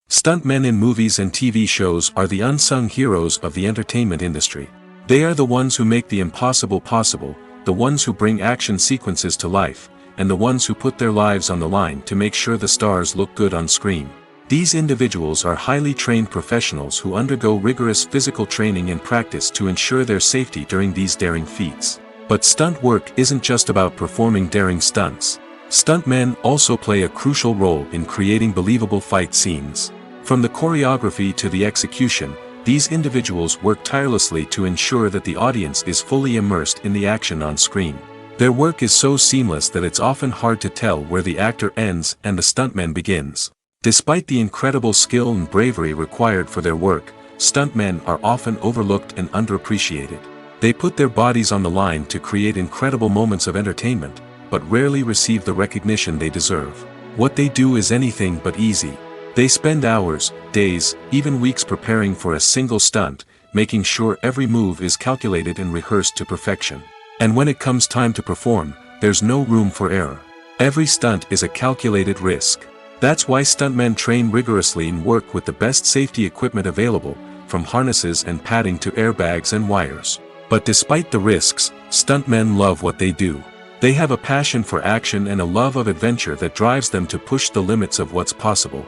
Stuntmen in movies and TV shows are the unsung heroes of the entertainment industry. They are the ones who make the impossible possible, the ones who bring action sequences to life, and the ones who put their lives on the line to make sure the stars look good on screen. These individuals are highly trained professionals who undergo rigorous physical training and practice to ensure their safety during these daring feats. But stunt work isn't just about performing daring stunts. Stuntmen also play a crucial role in creating believable fight scenes. From the choreography to the execution, these individuals work tirelessly to ensure that the audience is fully immersed in the action on screen. Their work is so seamless that it's often hard to tell where the actor ends and the stuntman begins. Despite the incredible skill and bravery required for their work, stuntmen are often overlooked and underappreciated. They put their bodies on the line to create incredible moments of entertainment, but rarely receive the recognition they deserve. What they do is anything but easy. They spend hours, days, even weeks preparing for a single stunt, making sure every move is calculated and rehearsed to perfection. And when it comes time to perform, there's no room for error. Every stunt is a calculated risk. That's why stuntmen train rigorously and work with the best safety equipment available, from harnesses and padding to airbags and wires. But despite the risks, stuntmen love what they do. They have a passion for action and a love of adventure that drives them to push the limits of what's possible.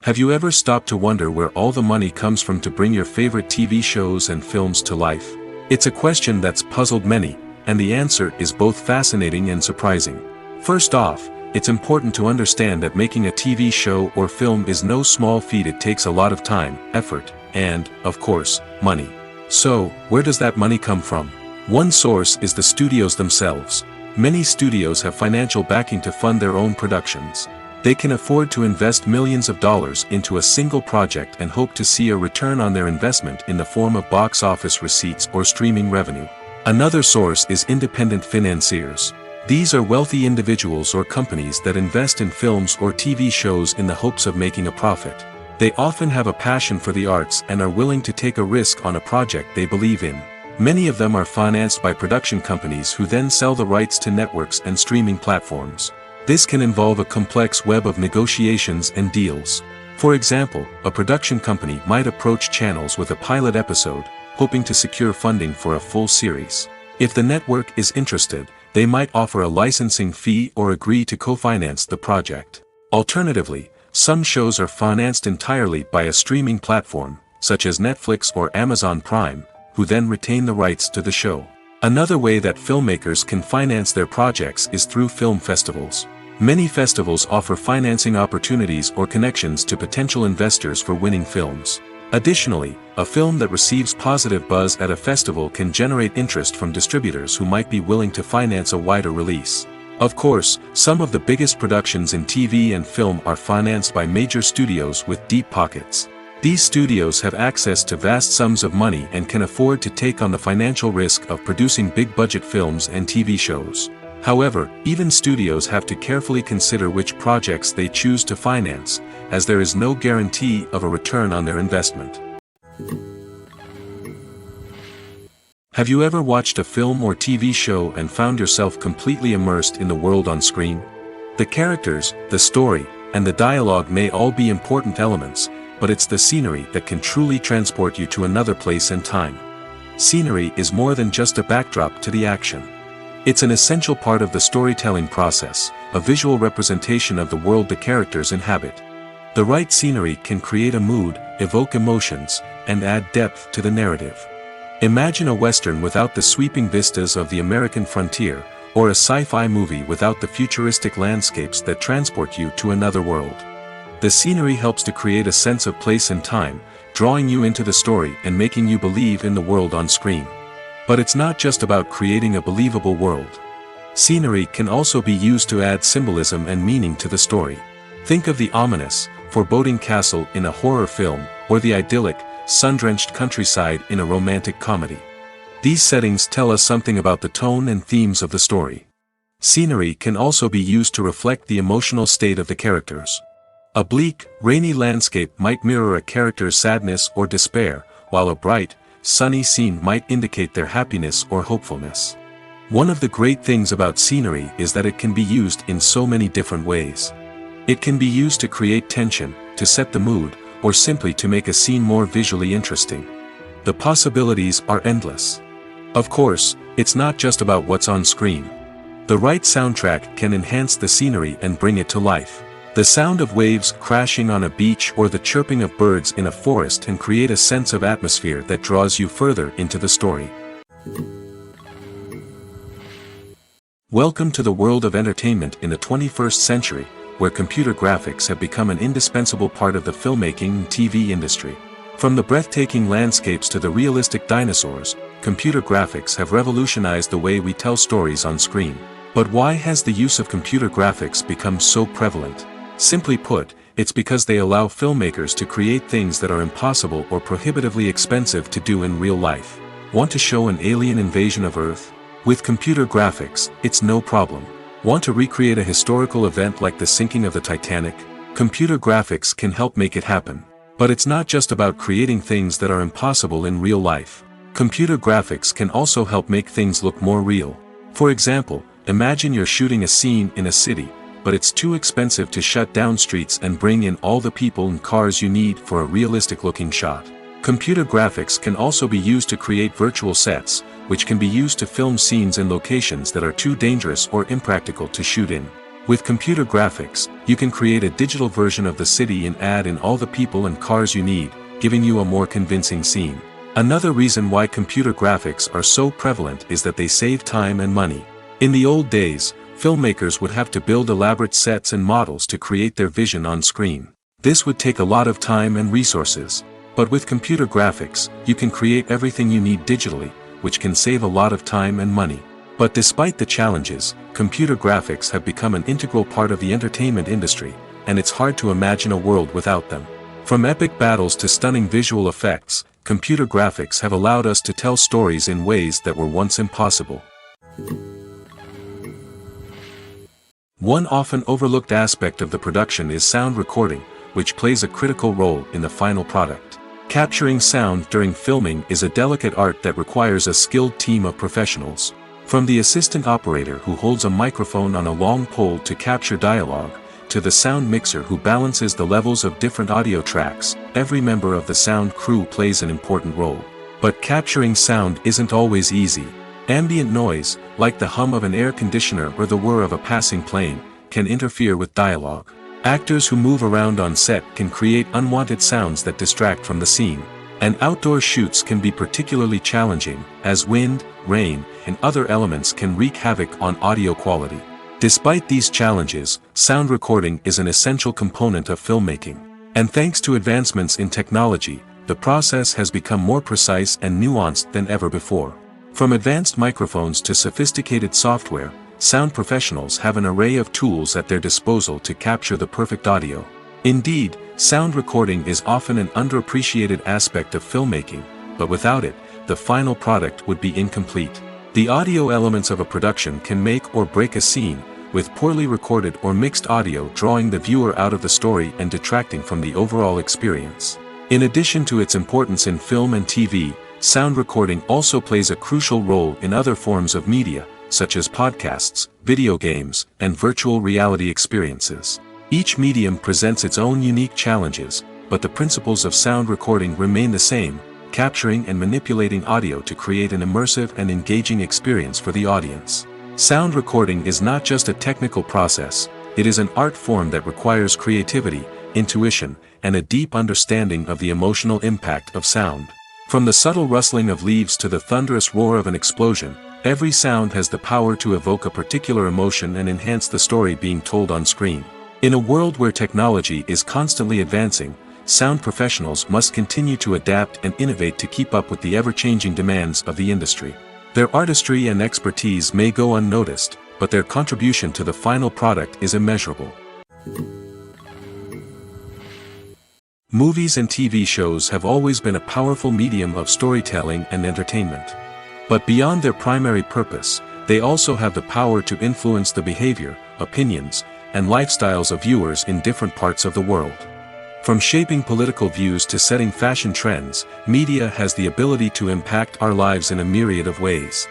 Have you ever stopped to wonder where all the money comes from to bring your favorite TV shows and films to life? It's a question that's puzzled many, and the answer is both fascinating and surprising. First off, it's important to understand that making a TV show or film is no small feat. It takes a lot of time, effort, and, of course, money. So, where does that money come from? One source is the studios themselves. Many studios have financial backing to fund their own productions. They can afford to invest millions of dollars into a single project and hope to see a return on their investment in the form of box office receipts or streaming revenue. Another source is independent financiers. These are wealthy individuals or companies that invest in films or TV shows in the hopes of making a profit. They often have a passion for the arts and are willing to take a risk on a project they believe in. Many of them are financed by production companies who then sell the rights to networks and streaming platforms. This can involve a complex web of negotiations and deals. For example, a production company might approach channels with a pilot episode, hoping to secure funding for a full series. If the network is interested, they might offer a licensing fee or agree to co-finance the project. Alternatively, some shows are financed entirely by a streaming platform, such as Netflix or Amazon Prime, who then retain the rights to the show. Another way that filmmakers can finance their projects is through film festivals. Many festivals offer financing opportunities or connections to potential investors for winning films. Additionally, a film that receives positive buzz at a festival can generate interest from distributors who might be willing to finance a wider release. Of course, some of the biggest productions in TV and film are financed by major studios with deep pockets. These studios have access to vast sums of money and can afford to take on the financial risk of producing big-budget films and TV shows. However, even studios have to carefully consider which projects they choose to finance, as there is no guarantee of a return on their investment. Have you ever watched a film or TV show and found yourself completely immersed in the world on screen? The characters, the story, and the dialogue may all be important elements, but it's the scenery that can truly transport you to another place and time. Scenery is more than just a backdrop to the action. It's an essential part of the storytelling process, a visual representation of the world the characters inhabit. The right scenery can create a mood, evoke emotions, and add depth to the narrative. Imagine a Western without the sweeping vistas of the American frontier, or a sci-fi movie without the futuristic landscapes that transport you to another world. The scenery helps to create a sense of place and time, drawing you into the story and making you believe in the world on screen. But it's not just about creating a believable world. Scenery can also be used to add symbolism and meaning to the story. Think of the ominous, foreboding castle in a horror film, or the idyllic, sun-drenched countryside in a romantic comedy. These settings tell us something about the tone and themes of the story. Scenery can also be used to reflect the emotional state of the characters. A bleak, rainy landscape might mirror a character's sadness or despair, while a bright, sunny scene might indicate their happiness or hopefulness. One of the great things about scenery is that it can be used in so many different ways. It can be used to create tension, to set the mood, or simply to make a scene more visually interesting. The possibilities are endless. Of course, it's not just about what's on screen. The right soundtrack can enhance the scenery and bring it to life. The sound of waves crashing on a beach or the chirping of birds in a forest can create a sense of atmosphere that draws you further into the story. Welcome to the world of entertainment in the 21st century, where computer graphics have become an indispensable part of the filmmaking and TV industry. From the breathtaking landscapes to the realistic dinosaurs, computer graphics have revolutionized the way we tell stories on screen. But why has the use of computer graphics become so prevalent? Simply put, it's because they allow filmmakers to create things that are impossible or prohibitively expensive to do in real life. Want to show an alien invasion of Earth? With computer graphics, it's no problem. Want to recreate a historical event like the sinking of the Titanic? Computer graphics can help make it happen. But it's not just about creating things that are impossible in real life. Computer graphics can also help make things look more real. For example, imagine you're shooting a scene in a city, but it's too expensive to shut down streets and bring in all the people and cars you need for a realistic-looking shot. Computer graphics can also be used to create virtual sets, which can be used to film scenes in locations that are too dangerous or impractical to shoot in. With computer graphics, you can create a digital version of the city and add in all the people and cars you need, giving you a more convincing scene. Another reason why computer graphics are so prevalent is that they save time and money. In the old days, filmmakers would have to build elaborate sets and models to create their vision on screen. This would take a lot of time and resources. But with computer graphics, you can create everything you need digitally, which can save a lot of time and money. But despite the challenges, computer graphics have become an integral part of the entertainment industry, and it's hard to imagine a world without them. From epic battles to stunning visual effects, computer graphics have allowed us to tell stories in ways that were once impossible. One often overlooked aspect of the production is sound recording, which plays a critical role in the final product. Capturing sound during filming is a delicate art that requires a skilled team of professionals. From the assistant operator who holds a microphone on a long pole to capture dialogue, to the sound mixer who balances the levels of different audio tracks, every member of the sound crew plays an important role. But capturing sound isn't always easy. Ambient noise, like the hum of an air conditioner or the whir of a passing plane, can interfere with dialogue. Actors who move around on set can create unwanted sounds that distract from the scene. And outdoor shoots can be particularly challenging, as wind, rain, and other elements can wreak havoc on audio quality. Despite these challenges, sound recording is an essential component of filmmaking. And thanks to advancements in technology, the process has become more precise and nuanced than ever before. From advanced microphones to sophisticated software, sound professionals have an array of tools at their disposal to capture the perfect audio. Indeed, sound recording is often an underappreciated aspect of filmmaking, but without it, the final product would be incomplete. The audio elements of a production can make or break a scene, with poorly recorded or mixed audio drawing the viewer out of the story and detracting from the overall experience. In addition to its importance in film and TV, sound recording also plays a crucial role in other forms of media, such as podcasts, video games, and virtual reality experiences. Each medium presents its own unique challenges, but the principles of sound recording remain the same, capturing and manipulating audio to create an immersive and engaging experience for the audience. Sound recording is not just a technical process, it is an art form that requires creativity, intuition, and a deep understanding of the emotional impact of sound. From the subtle rustling of leaves to the thunderous roar of an explosion, every sound has the power to evoke a particular emotion and enhance the story being told on screen. In a world where technology is constantly advancing, sound professionals must continue to adapt and innovate to keep up with the ever-changing demands of the industry. Their artistry and expertise may go unnoticed, but their contribution to the final product is immeasurable. Movies and TV shows have always been a powerful medium of storytelling and entertainment. But beyond their primary purpose, they also have the power to influence the behavior, opinions, and lifestyles of viewers in different parts of the world. From shaping political views to setting fashion trends, media has the ability to impact our lives in a myriad of ways.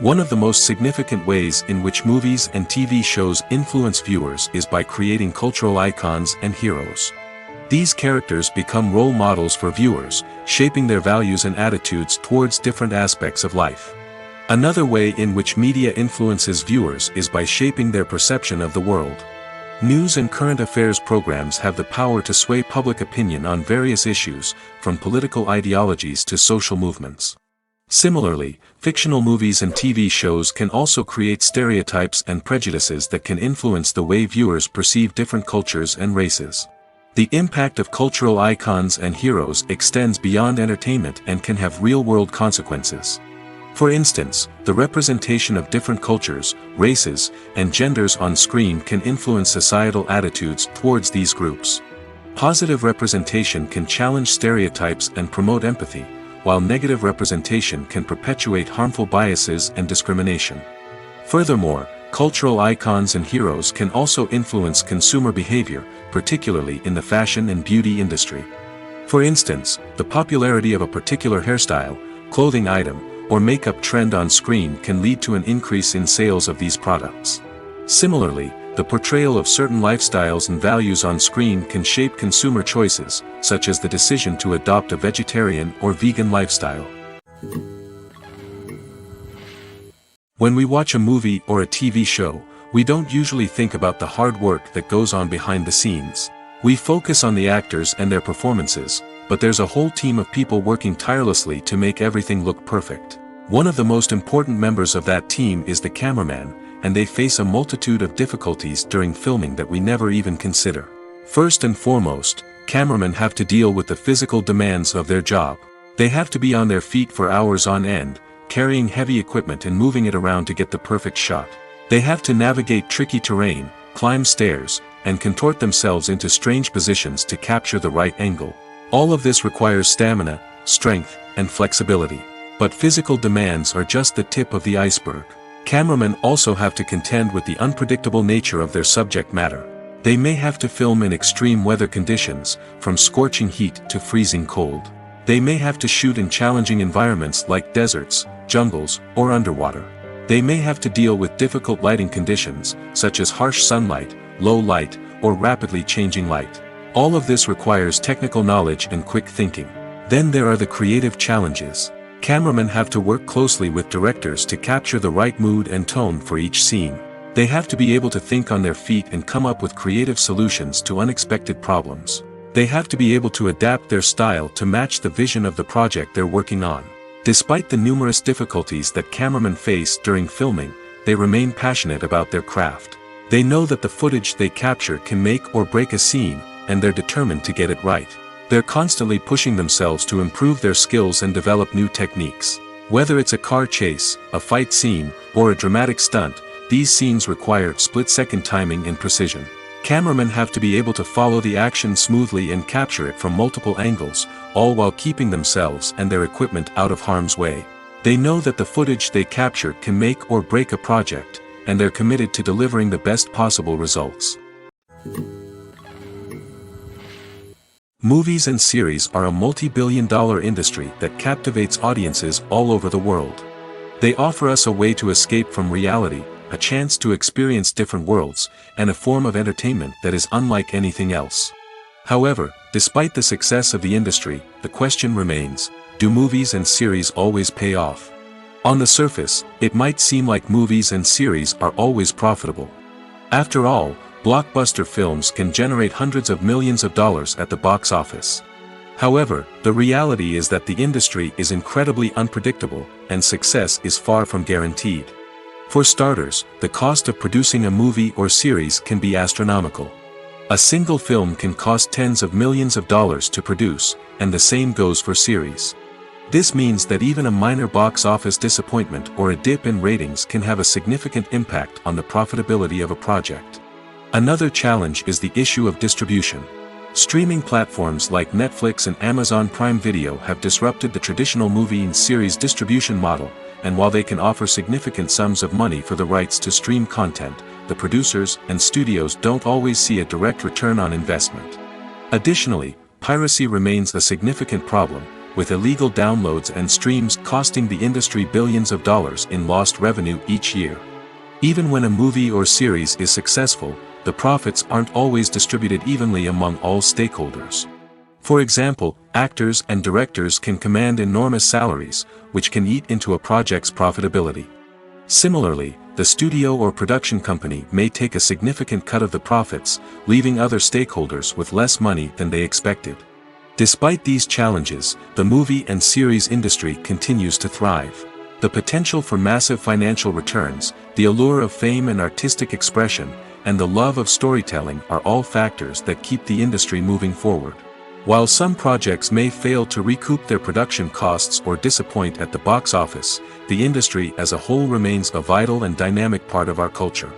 One of the most significant ways in which movies and TV shows influence viewers is by creating cultural icons and heroes. These characters become role models for viewers, shaping their values and attitudes towards different aspects of life. Another way in which media influences viewers is by shaping their perception of the world. News and current affairs programs have the power to sway public opinion on various issues, from political ideologies to social movements. Similarly, fictional movies and TV shows can also create stereotypes and prejudices that can influence the way viewers perceive different cultures and races. The impact of cultural icons and heroes extends beyond entertainment and can have real-world consequences. For instance, the representation of different cultures, races, and genders on screen can influence societal attitudes towards these groups. Positive representation can challenge stereotypes and promote empathy, while negative representation can perpetuate harmful biases and discrimination. Furthermore, cultural icons and heroes can also influence consumer behavior, particularly in the fashion and beauty industry. For instance, the popularity of a particular hairstyle, clothing item, or makeup trend on screen can lead to an increase in sales of these products. Similarly, the portrayal of certain lifestyles and values on screen can shape consumer choices, such as the decision to adopt a vegetarian or vegan lifestyle. When we watch a movie or a TV show, we don't usually think about the hard work that goes on behind the scenes. We focus on the actors and their performances, but there's a whole team of people working tirelessly to make everything look perfect. One of the most important members of that team is the cameraman, and they face a multitude of difficulties during filming that we never even consider. First and foremost, cameramen have to deal with the physical demands of their job. They have to be on their feet for hours on end, carrying heavy equipment and moving it around to get the perfect shot. They have to navigate tricky terrain, climb stairs, and contort themselves into strange positions to capture the right angle. All of this requires stamina, strength, and flexibility. But physical demands are just the tip of the iceberg. Cameramen also have to contend with the unpredictable nature of their subject matter. They may have to film in extreme weather conditions, from scorching heat to freezing cold. They may have to shoot in challenging environments like deserts, jungles, or underwater. They may have to deal with difficult lighting conditions, such as harsh sunlight, low light, or rapidly changing light. All of this requires technical knowledge and quick thinking. Then there are the creative challenges. Cameramen have to work closely with directors to capture the right mood and tone for each scene. They have to be able to think on their feet and come up with creative solutions to unexpected problems. They have to be able to adapt their style to match the vision of the project they're working on. Despite the numerous difficulties that cameramen face during filming, they remain passionate about their craft. They know that the footage they capture can make or break a scene, and they're determined to get it right. They're constantly pushing themselves to improve their skills and develop new techniques. Whether it's a car chase, a fight scene, or a dramatic stunt, these scenes require split-second timing and precision. Cameramen have to be able to follow the action smoothly and capture it from multiple angles, all while keeping themselves and their equipment out of harm's way. They know that the footage they capture can make or break a project, and they're committed to delivering the best possible results. Movies and series are a multi-billion-dollar industry that captivates audiences all over the world. They offer us a way to escape from reality, a chance to experience different worlds, and a form of entertainment that is unlike anything else. However, despite the success of the industry, the question remains, do movies and series always pay off? On the surface, it might seem like movies and series are always profitable. After all, blockbuster films can generate hundreds of millions of dollars at the box office. However, the reality is that the industry is incredibly unpredictable, and success is far from guaranteed. For starters, the cost of producing a movie or series can be astronomical. A single film can cost tens of millions of dollars to produce, and the same goes for series. This means that even a minor box office disappointment or a dip in ratings can have a significant impact on the profitability of a project. Another challenge is the issue of distribution. Streaming platforms like Netflix and Amazon Prime Video have disrupted the traditional movie and series distribution model, and while they can offer significant sums of money for the rights to stream content, the producers and studios don't always see a direct return on investment. Additionally, piracy remains a significant problem, with illegal downloads and streams costing the industry billions of dollars in lost revenue each year. Even when a movie or series is successful, the profits aren't always distributed evenly among all stakeholders. For example, actors and directors can command enormous salaries, which can eat into a project's profitability. Similarly, the studio or production company may take a significant cut of the profits, leaving other stakeholders with less money than they expected. Despite these challenges, the movie and series industry continues to thrive. The potential for massive financial returns, the allure of fame and artistic expression, and the love of storytelling are all factors that keep the industry moving forward. While some projects may fail to recoup their production costs or disappoint at the box office, the industry as a whole remains a vital and dynamic part of our culture.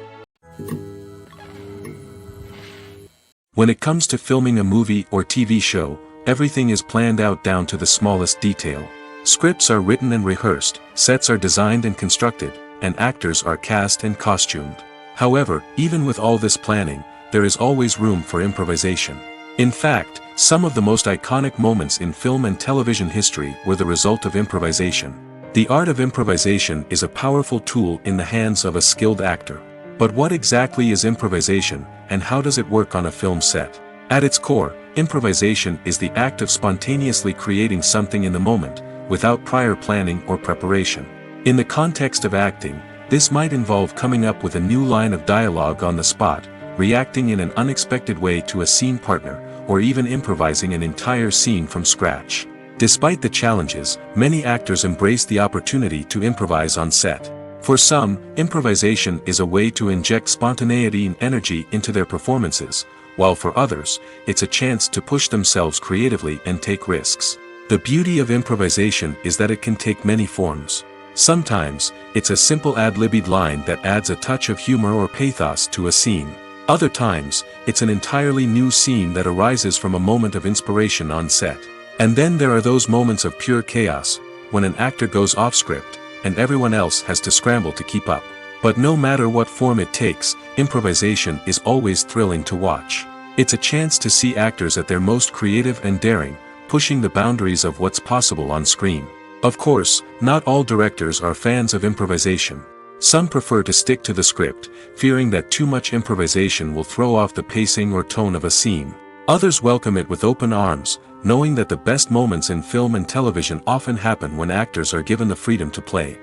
When it comes to filming a movie or TV show, everything is planned out down to the smallest detail. Scripts are written and rehearsed, sets are designed and constructed, and actors are cast and costumed. However, even with all this planning, there is always room for improvisation. In fact, some of the most iconic moments in film and television history were the result of improvisation. The art of improvisation is a powerful tool in the hands of a skilled actor. But what exactly is improvisation, and how does it work on a film set? At its core, improvisation is the act of spontaneously creating something in the moment, without prior planning or preparation. In the context of acting, this might involve coming up with a new line of dialogue on the spot, reacting in an unexpected way to a scene partner, or even improvising an entire scene from scratch. Despite the challenges, many actors embrace the opportunity to improvise on set. For some, improvisation is a way to inject spontaneity and energy into their performances, while for others, it's a chance to push themselves creatively and take risks. The beauty of improvisation is that it can take many forms. Sometimes, it's a simple ad-libbed line that adds a touch of humor or pathos to a scene. Other times, it's an entirely new scene that arises from a moment of inspiration on set. And then there are those moments of pure chaos, when an actor goes off script, and everyone else has to scramble to keep up. But no matter what form it takes, improvisation is always thrilling to watch. It's a chance to see actors at their most creative and daring, pushing the boundaries of what's possible on screen. Of course, not all directors are fans of improvisation. Some prefer to stick to the script, fearing that too much improvisation will throw off the pacing or tone of a scene. Others welcome it with open arms, knowing that the best moments in film and television often happen when actors are given the freedom to play.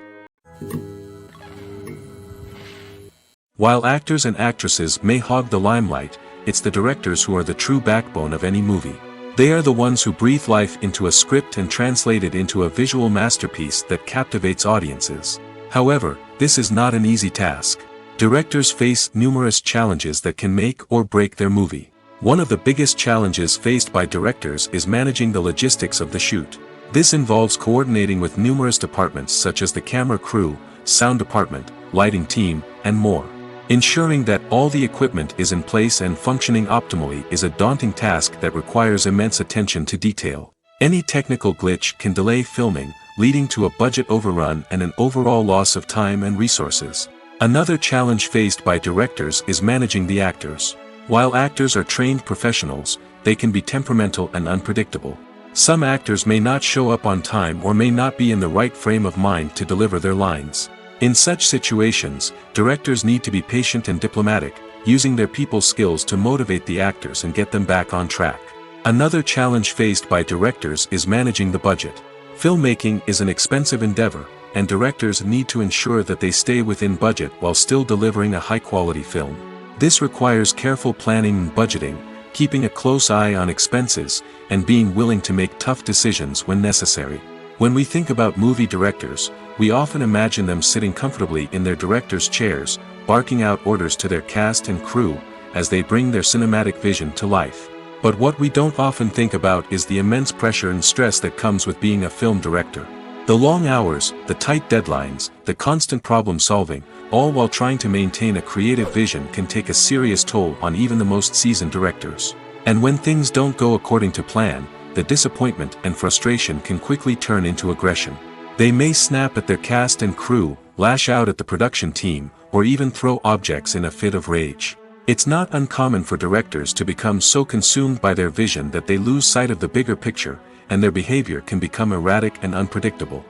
While actors and actresses may hog the limelight, it's the directors who are the true backbone of any movie. They are the ones who breathe life into a script and translate it into a visual masterpiece that captivates audiences. However, this is not an easy task. Directors face numerous challenges that can make or break their movie. One of the biggest challenges faced by directors is managing the logistics of the shoot. This involves coordinating with numerous departments such as the camera crew, sound department, lighting team, and more. Ensuring that all the equipment is in place and functioning optimally is a daunting task that requires immense attention to detail. Any technical glitch can delay filming, leading to a budget overrun and an overall loss of time and resources. Another challenge faced by directors is managing the actors. While actors are trained professionals, they can be temperamental and unpredictable. Some actors may not show up on time or may not be in the right frame of mind to deliver their lines. In such situations, directors need to be patient and diplomatic, using their people skills to motivate the actors and get them back on track. Another challenge faced by directors is managing the budget. Filmmaking is an expensive endeavor, and directors need to ensure that they stay within budget while still delivering a high-quality film. This requires careful planning and budgeting, keeping a close eye on expenses, and being willing to make tough decisions when necessary. When we think about movie directors, we often imagine them sitting comfortably in their director's chairs, barking out orders to their cast and crew, as they bring their cinematic vision to life. But what we don't often think about is the immense pressure and stress that comes with being a film director. The long hours, the tight deadlines, the constant problem solving, all while trying to maintain a creative vision can take a serious toll on even the most seasoned directors. And when things don't go according to plan, the disappointment and frustration can quickly turn into aggression. They may snap at their cast and crew, lash out at the production team, or even throw objects in a fit of rage. It's not uncommon for directors to become so consumed by their vision that they lose sight of the bigger picture, and their behavior can become erratic and unpredictable.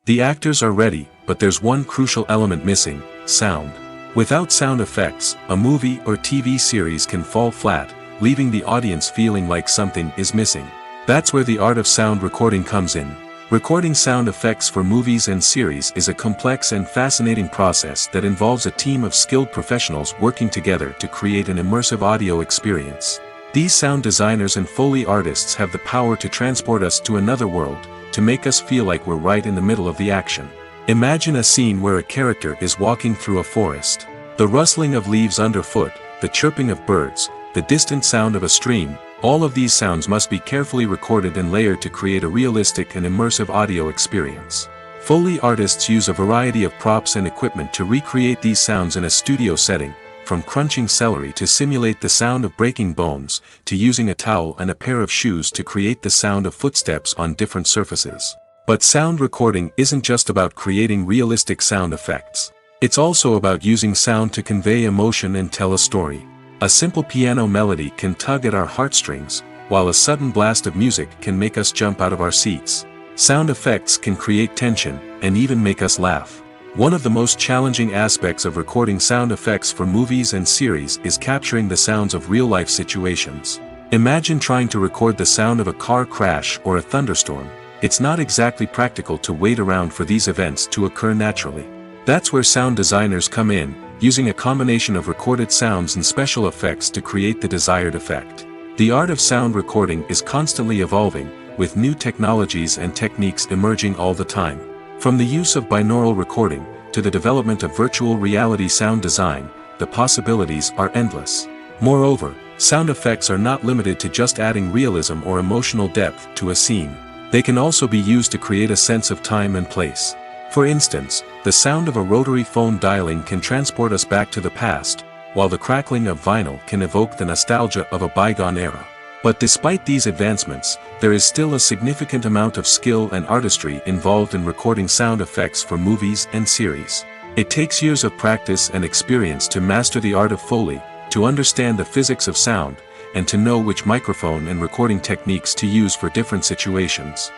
The actors are ready, but there's one crucial element missing: sound. Without sound effects, a movie or TV series can fall flat, leaving the audience feeling like something is missing. That's where the art of sound recording comes in. Recording sound effects for movies and series is a complex and fascinating process that involves a team of skilled professionals working together to create an immersive audio experience. These sound designers and Foley artists have the power to transport us to another world, to make us feel like we're right in the middle of the action. Imagine a scene where a character is walking through a forest. The rustling of leaves underfoot, the chirping of birds, the distant sound of a stream, all of these sounds must be carefully recorded and layered to create a realistic and immersive audio experience. Foley artists use a variety of props and equipment to recreate these sounds in a studio setting, from crunching celery to simulate the sound of breaking bones, to using a towel and a pair of shoes to create the sound of footsteps on different surfaces. But sound recording isn't just about creating realistic sound effects. It's also about using sound to convey emotion and tell a story. A simple piano melody can tug at our heartstrings, while a sudden blast of music can make us jump out of our seats. Sound effects can create tension, and even make us laugh. One of the most challenging aspects of recording sound effects for movies and series is capturing the sounds of real-life situations. Imagine trying to record the sound of a car crash or a thunderstorm. It's not exactly practical to wait around for these events to occur naturally. That's where sound designers come in, using a combination of recorded sounds and special effects to create the desired effect. The art of sound recording is constantly evolving, with new technologies and techniques emerging all the time. From the use of binaural recording, to the development of virtual reality sound design, the possibilities are endless. Moreover, sound effects are not limited to just adding realism or emotional depth to a scene. They can also be used to create a sense of time and place. For instance, the sound of a rotary phone dialing can transport us back to the past, while the crackling of vinyl can evoke the nostalgia of a bygone era. But despite these advancements, there is still a significant amount of skill and artistry involved in recording sound effects for movies and series. It takes years of practice and experience to master the art of Foley, to understand the physics of sound, and to know which microphone and recording techniques to use for different situations.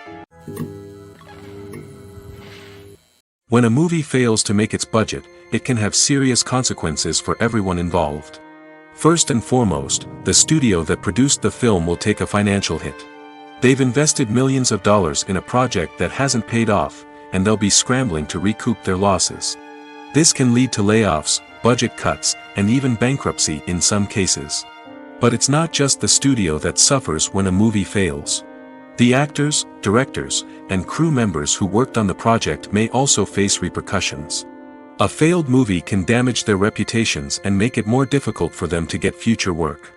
When a movie fails to make its budget, it can have serious consequences for everyone involved. First and foremost, the studio that produced the film will take a financial hit. They've invested millions of dollars in a project that hasn't paid off, and they'll be scrambling to recoup their losses. This can lead to layoffs, budget cuts, and even bankruptcy in some cases. But it's not just the studio that suffers when a movie fails. The actors, directors, and crew members who worked on the project may also face repercussions. A failed movie can damage their reputations and make it more difficult for them to get future work.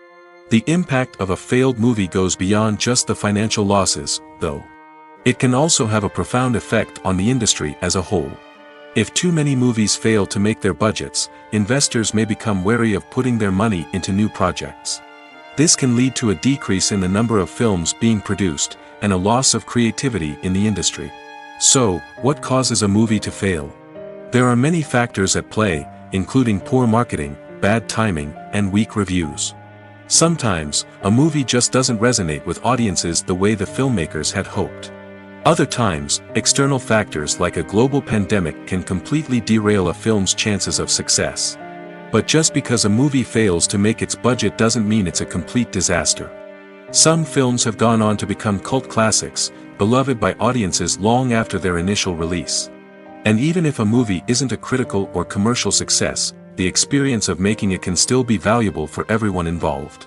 The impact of a failed movie goes beyond just the financial losses, though. It can also have a profound effect on the industry as a whole. If too many movies fail to make their budgets, investors may become wary of putting their money into new projects. This can lead to a decrease in the number of films being produced, and a loss of creativity in the industry. So, what causes a movie to fail? There are many factors at play, including poor marketing, bad timing, and weak reviews. Sometimes, a movie just doesn't resonate with audiences the way the filmmakers had hoped. Other times, external factors like a global pandemic can completely derail a film's chances of success. But just because a movie fails to make its budget doesn't mean it's a complete disaster. Some films have gone on to become cult classics, beloved by audiences long after their initial release. And even if a movie isn't a critical or commercial success, the experience of making it can still be valuable for everyone involved.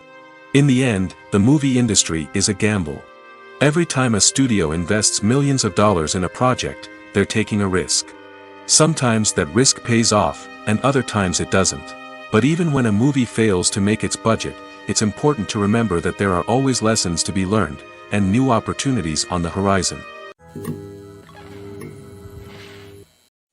In the end, the movie industry is a gamble. Every time a studio invests millions of dollars in a project, they're taking a risk. Sometimes that risk pays off, and other times it doesn't. But even when a movie fails to make its budget, it's important to remember that there are always lessons to be learned, and new opportunities on the horizon.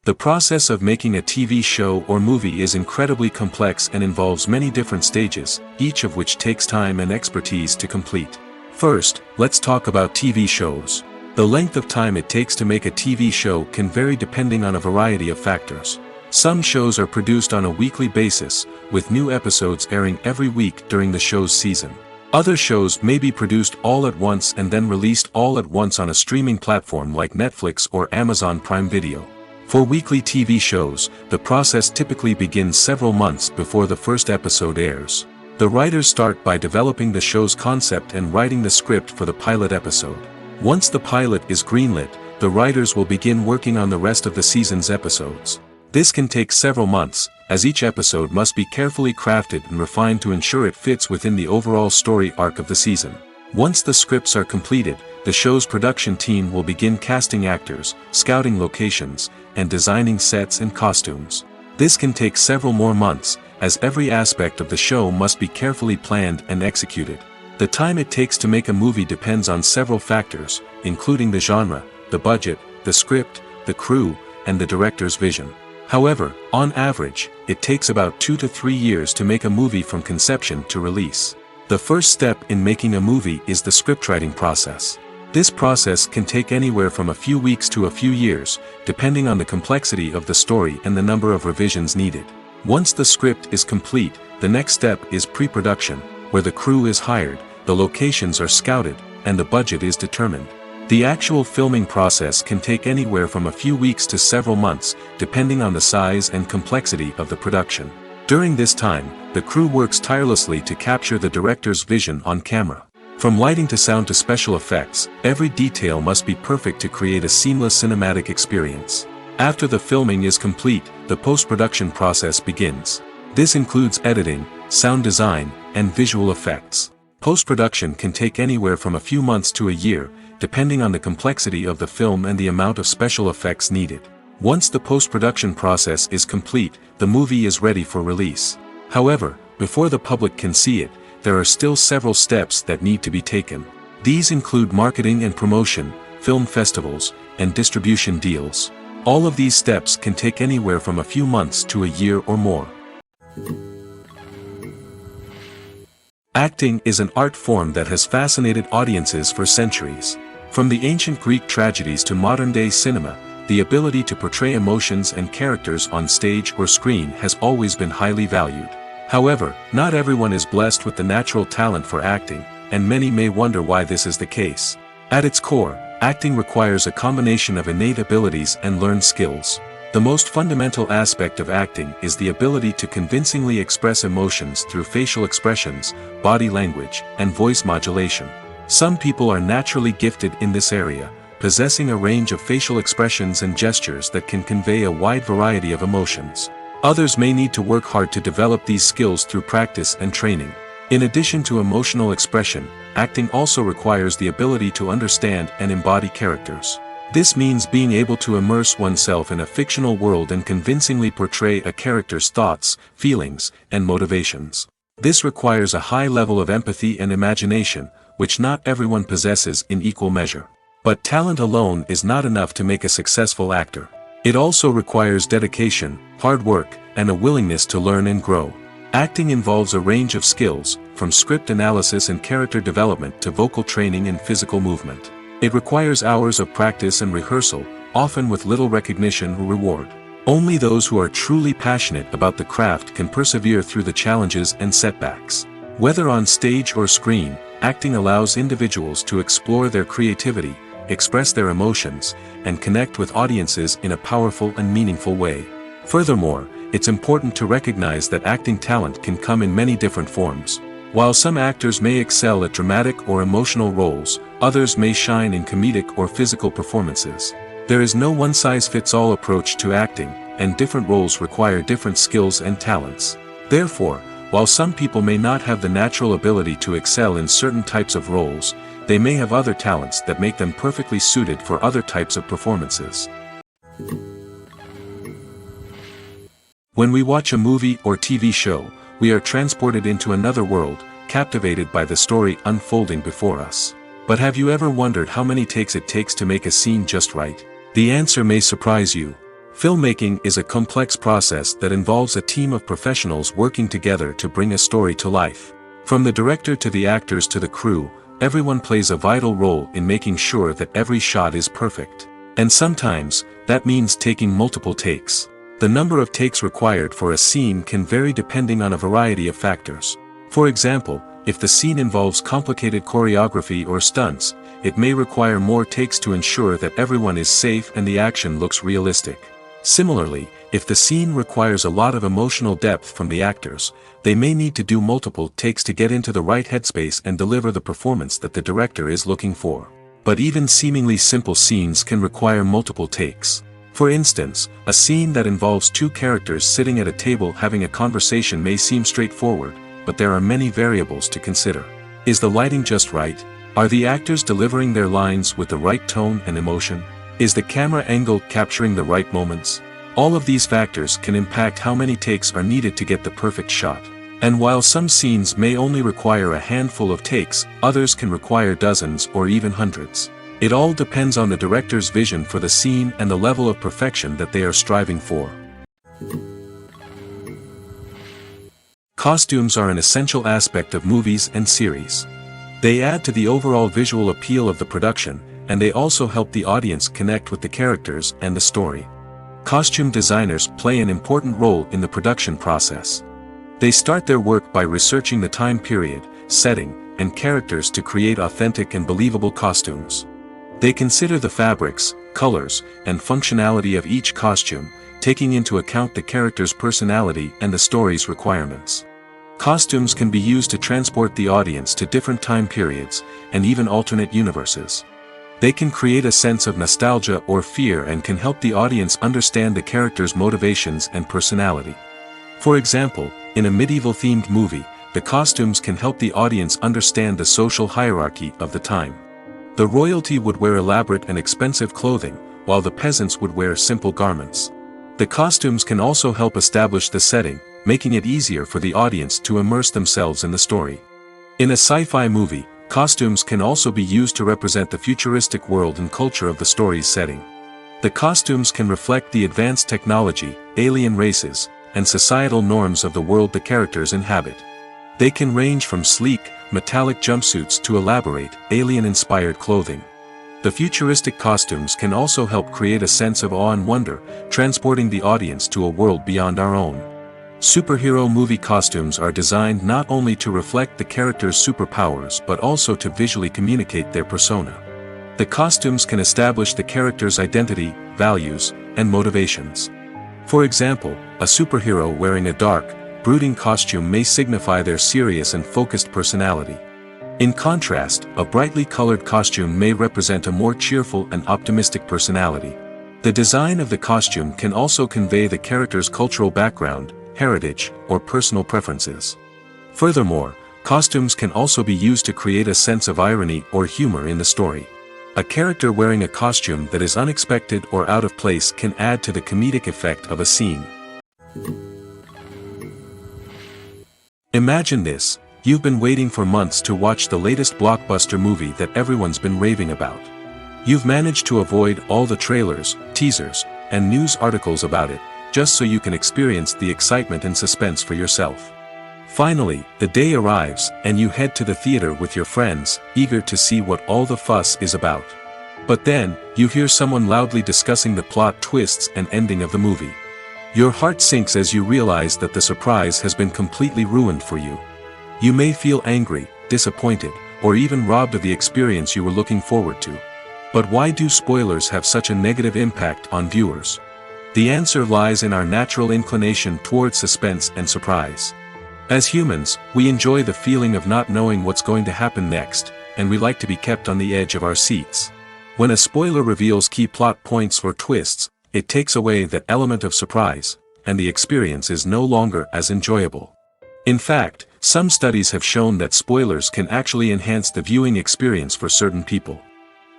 The process of making a TV show or movie is incredibly complex and involves many different stages, each of which takes time and expertise to complete. First, let's talk about TV shows. The length of time it takes to make a TV show can vary depending on a variety of factors. Some shows are produced on a weekly basis, with new episodes airing every week during the show's season. Other shows may be produced all at once and then released all at once on a streaming platform like Netflix or Amazon Prime Video. For weekly TV shows, the process typically begins several months before the first episode airs. The writers start by developing the show's concept and writing the script for the pilot episode. Once the pilot is greenlit, the writers will begin working on the rest of the season's episodes. This can take several months, as each episode must be carefully crafted and refined to ensure it fits within the overall story arc of the season. Once the scripts are completed, the show's production team will begin casting actors, scouting locations, and designing sets and costumes. This can take several more months, as every aspect of the show must be carefully planned and executed. The time it takes to make a movie depends on several factors, including the genre, the budget, the script, the crew, and the director's vision. However, on average, it takes about 2 to 3 years to make a movie from conception to release. The first step in making a movie is the scriptwriting process. This process can take anywhere from a few weeks to a few years, depending on the complexity of the story and the number of revisions needed. Once the script is complete, the next step is pre-production, where the crew is hired, the locations are scouted, and the budget is determined. The actual filming process can take anywhere from a few weeks to several months, depending on the size and complexity of the production. During this time, the crew works tirelessly to capture the director's vision on camera. From lighting to sound to special effects, every detail must be perfect to create a seamless cinematic experience. After the filming is complete, the post-production process begins. This includes editing, sound design, and visual effects. Post-production can take anywhere from a few months to a year, depending on the complexity of the film and the amount of special effects needed. Once the post-production process is complete, the movie is ready for release. However, before the public can see it, there are still several steps that need to be taken. These include marketing and promotion, film festivals, and distribution deals. All of these steps can take anywhere from a few months to a year or more. Acting is an art form that has fascinated audiences for centuries. From the ancient Greek tragedies to modern-day cinema, the ability to portray emotions and characters on stage or screen has always been highly valued. However, not everyone is blessed with the natural talent for acting, and many may wonder why this is the case. At its core, acting requires a combination of innate abilities and learned skills. The most fundamental aspect of acting is the ability to convincingly express emotions through facial expressions, body language, and voice modulation. Some people are naturally gifted in this area, possessing a range of facial expressions and gestures that can convey a wide variety of emotions. Others may need to work hard to develop these skills through practice and training. In addition to emotional expression, acting also requires the ability to understand and embody characters. This means being able to immerse oneself in a fictional world and convincingly portray a character's thoughts, feelings, and motivations. This requires a high level of empathy and imagination, which not everyone possesses in equal measure. But talent alone is not enough to make a successful actor. It also requires dedication, hard work, and a willingness to learn and grow. Acting involves a range of skills, from script analysis and character development to vocal training and physical movement. It requires hours of practice and rehearsal, often with little recognition or reward. Only those who are truly passionate about the craft can persevere through the challenges and setbacks. Whether on stage or screen, acting allows individuals to explore their creativity, express their emotions, and connect with audiences in a powerful and meaningful way. Furthermore, it's important to recognize that acting talent can come in many different forms. While some actors may excel at dramatic or emotional roles, others may shine in comedic or physical performances. There is no one-size-fits-all approach to acting, and different roles require different skills and talents. Therefore, while some people may not have the natural ability to excel in certain types of roles, they may have other talents that make them perfectly suited for other types of performances. When we watch a movie or TV show, we are transported into another world, captivated by the story unfolding before us. But have you ever wondered how many takes it takes to make a scene just right? The answer may surprise you. Filmmaking is a complex process that involves a team of professionals working together to bring a story to life. From the director to the actors to the crew, everyone plays a vital role in making sure that every shot is perfect. And sometimes, that means taking multiple takes. The number of takes required for a scene can vary depending on a variety of factors. For example, if the scene involves complicated choreography or stunts, it may require more takes to ensure that everyone is safe and the action looks realistic. Similarly, if the scene requires a lot of emotional depth from the actors, they may need to do multiple takes to get into the right headspace and deliver the performance that the director is looking for. But even seemingly simple scenes can require multiple takes. For instance, a scene that involves two characters sitting at a table having a conversation may seem straightforward, but there are many variables to consider. Is the lighting just right? Are the actors delivering their lines with the right tone and emotion? Is the camera angle capturing the right moments? All of these factors can impact how many takes are needed to get the perfect shot. And while some scenes may only require a handful of takes, others can require dozens or even hundreds. It all depends on the director's vision for the scene and the level of perfection that they are striving for. Costumes are an essential aspect of movies and series. They add to the overall visual appeal of the production, and they also help the audience connect with the characters and the story. Costume designers play an important role in the production process. They start their work by researching the time period, setting, and characters to create authentic and believable costumes. They consider the fabrics, colors, and functionality of each costume, taking into account the character's personality and the story's requirements. Costumes can be used to transport the audience to different time periods, and even alternate universes. They can create a sense of nostalgia or fear and can help the audience understand the character's motivations and personality. For example, in a medieval-themed movie, the costumes can help the audience understand the social hierarchy of the time. The royalty would wear elaborate and expensive clothing, while the peasants would wear simple garments. The costumes can also help establish the setting, making it easier for the audience to immerse themselves in the story. In a sci-fi movie, costumes can also be used to represent the futuristic world and culture of the story's setting. The costumes can reflect the advanced technology, alien races, and societal norms of the world the characters inhabit. They can range from sleek, metallic jumpsuits to elaborate, alien-inspired clothing. The futuristic costumes can also help create a sense of awe and wonder, transporting the audience to a world beyond our own. Superhero movie costumes are designed not only to reflect the character's superpowers but also to visually communicate their persona. The costumes can establish the character's identity, values, and motivations. For example, a superhero wearing a dark, brooding costume may signify their serious and focused personality. In contrast, a brightly colored costume may represent a more cheerful and optimistic personality. The design of the costume can also convey the character's cultural background, heritage, or personal preferences. Furthermore, costumes can also be used to create a sense of irony or humor in the story. A character wearing a costume that is unexpected or out of place can add to the comedic effect of a scene. Imagine this: you've been waiting for months to watch the latest blockbuster movie that everyone's been raving about. You've managed to avoid all the trailers, teasers, and news articles about it, just so you can experience the excitement and suspense for yourself. Finally, the day arrives, and you head to the theater with your friends, eager to see what all the fuss is about. But then, you hear someone loudly discussing the plot twists and ending of the movie. Your heart sinks as you realize that the surprise has been completely ruined for you. You may feel angry, disappointed, or even robbed of the experience you were looking forward to. But why do spoilers have such a negative impact on viewers? The answer lies in our natural inclination toward suspense and surprise. As humans, we enjoy the feeling of not knowing what's going to happen next, and we like to be kept on the edge of our seats. When a spoiler reveals key plot points or twists, it takes away that element of surprise, and the experience is no longer as enjoyable. In fact, some studies have shown that spoilers can actually enhance the viewing experience for certain people.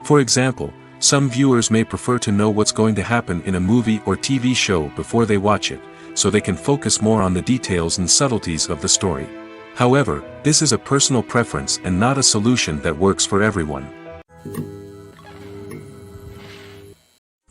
For example, some viewers may prefer to know what's going to happen in a movie or TV show before they watch it, so they can focus more on the details and subtleties of the story. However, this is a personal preference and not a solution that works for everyone.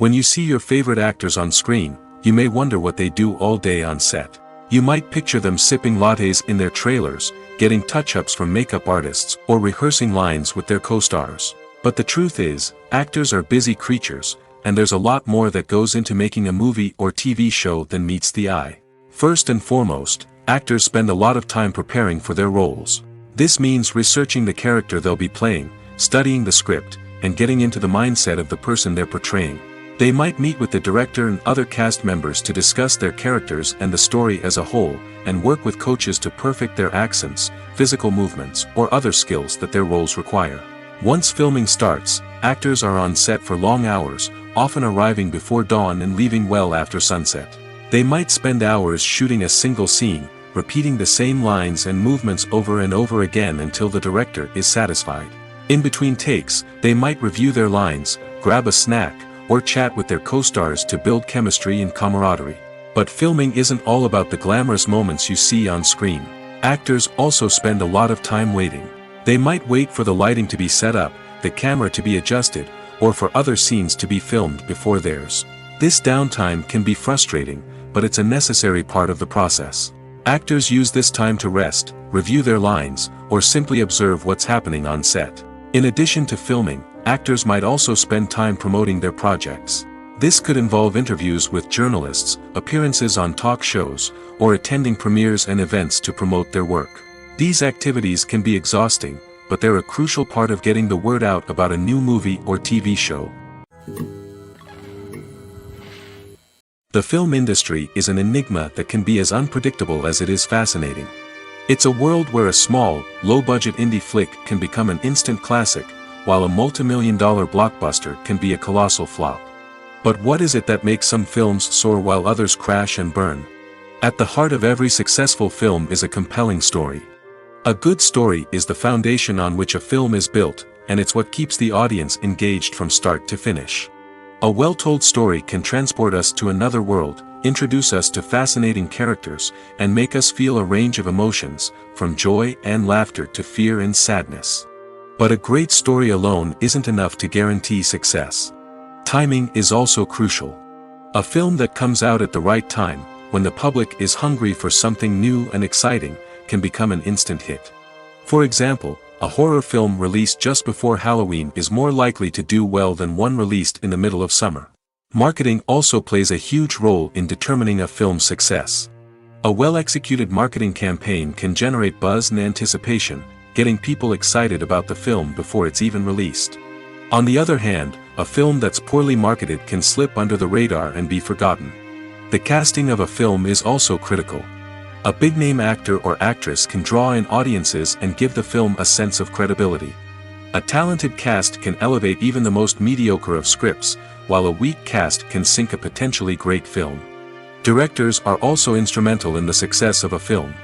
When you see your favorite actors on screen, you may wonder what they do all day on set. You might picture them sipping lattes in their trailers, getting touch-ups from makeup artists, or rehearsing lines with their co-stars. But the truth is, actors are busy creatures, and there's a lot more that goes into making a movie or TV show than meets the eye. First and foremost, actors spend a lot of time preparing for their roles. This means researching the character they'll be playing, studying the script, and getting into the mindset of the person they're portraying. They might meet with the director and other cast members to discuss their characters and the story as a whole, and work with coaches to perfect their accents, physical movements, or other skills that their roles require. Once filming starts, actors are on set for long hours, often arriving before dawn and leaving well after sunset. They might spend hours shooting a single scene, repeating the same lines and movements over and over again until the director is satisfied. In between takes, they might review their lines, grab a snack, or chat with their co-stars to build chemistry and camaraderie. But filming isn't all about the glamorous moments you see on screen. Actors also spend a lot of time waiting. They might wait for the lighting to be set up, the camera to be adjusted, or for other scenes to be filmed before theirs. This downtime can be frustrating, but it's a necessary part of the process. Actors use this time to rest, review their lines, or simply observe what's happening on set. In addition to filming, actors might also spend time promoting their projects. This could involve interviews with journalists, appearances on talk shows, or attending premieres and events to promote their work. These activities can be exhausting, but they're a crucial part of getting the word out about a new movie or TV show. The film industry is an enigma that can be as unpredictable as it is fascinating. It's a world where a small, low-budget indie flick can become an instant classic, while a multi-million-dollar blockbuster can be a colossal flop. But what is it that makes some films soar while others crash and burn? At the heart of every successful film is a compelling story. A good story is the foundation on which a film is built, and it's what keeps the audience engaged from start to finish. A well-told story can transport us to another world, introduce us to fascinating characters, and make us feel a range of emotions, from joy and laughter to fear and sadness. But a great story alone isn't enough to guarantee success. Timing is also crucial. A film that comes out at the right time, when the public is hungry for something new and exciting, can become an instant hit. For example, a horror film released just before Halloween is more likely to do well than one released in the middle of summer. Marketing also plays a huge role in determining a film's success. A well-executed marketing campaign can generate buzz and anticipation, getting people excited about the film before it's even released. On the other hand, a film that's poorly marketed can slip under the radar and be forgotten. The casting of a film is also critical. A big-name actor or actress can draw in audiences and give the film a sense of credibility. A talented cast can elevate even the most mediocre of scripts, while a weak cast can sink a potentially great film. Directors are also instrumental in the success of a film.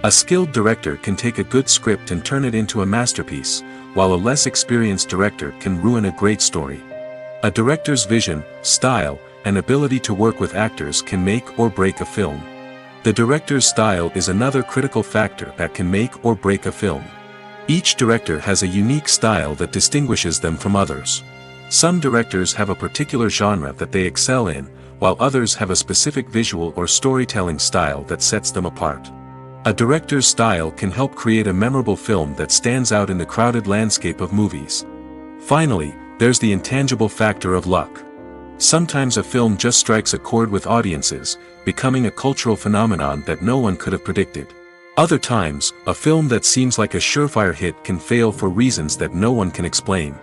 A skilled director can take a good script and turn it into a masterpiece, while a less experienced director can ruin a great story. A director's vision, style, and ability to work with actors can make or break a film. The director's style is another critical factor that can make or break a film. Each director has a unique style that distinguishes them from others. Some directors have a particular genre that they excel in, while others have a specific visual or storytelling style that sets them apart. A director's style can help create a memorable film that stands out in the crowded landscape of movies. Finally, there's the intangible factor of luck. Sometimes a film just strikes a chord with audiences, becoming a cultural phenomenon that no one could have predicted. Other times, a film that seems like a surefire hit can fail for reasons that no one can explain.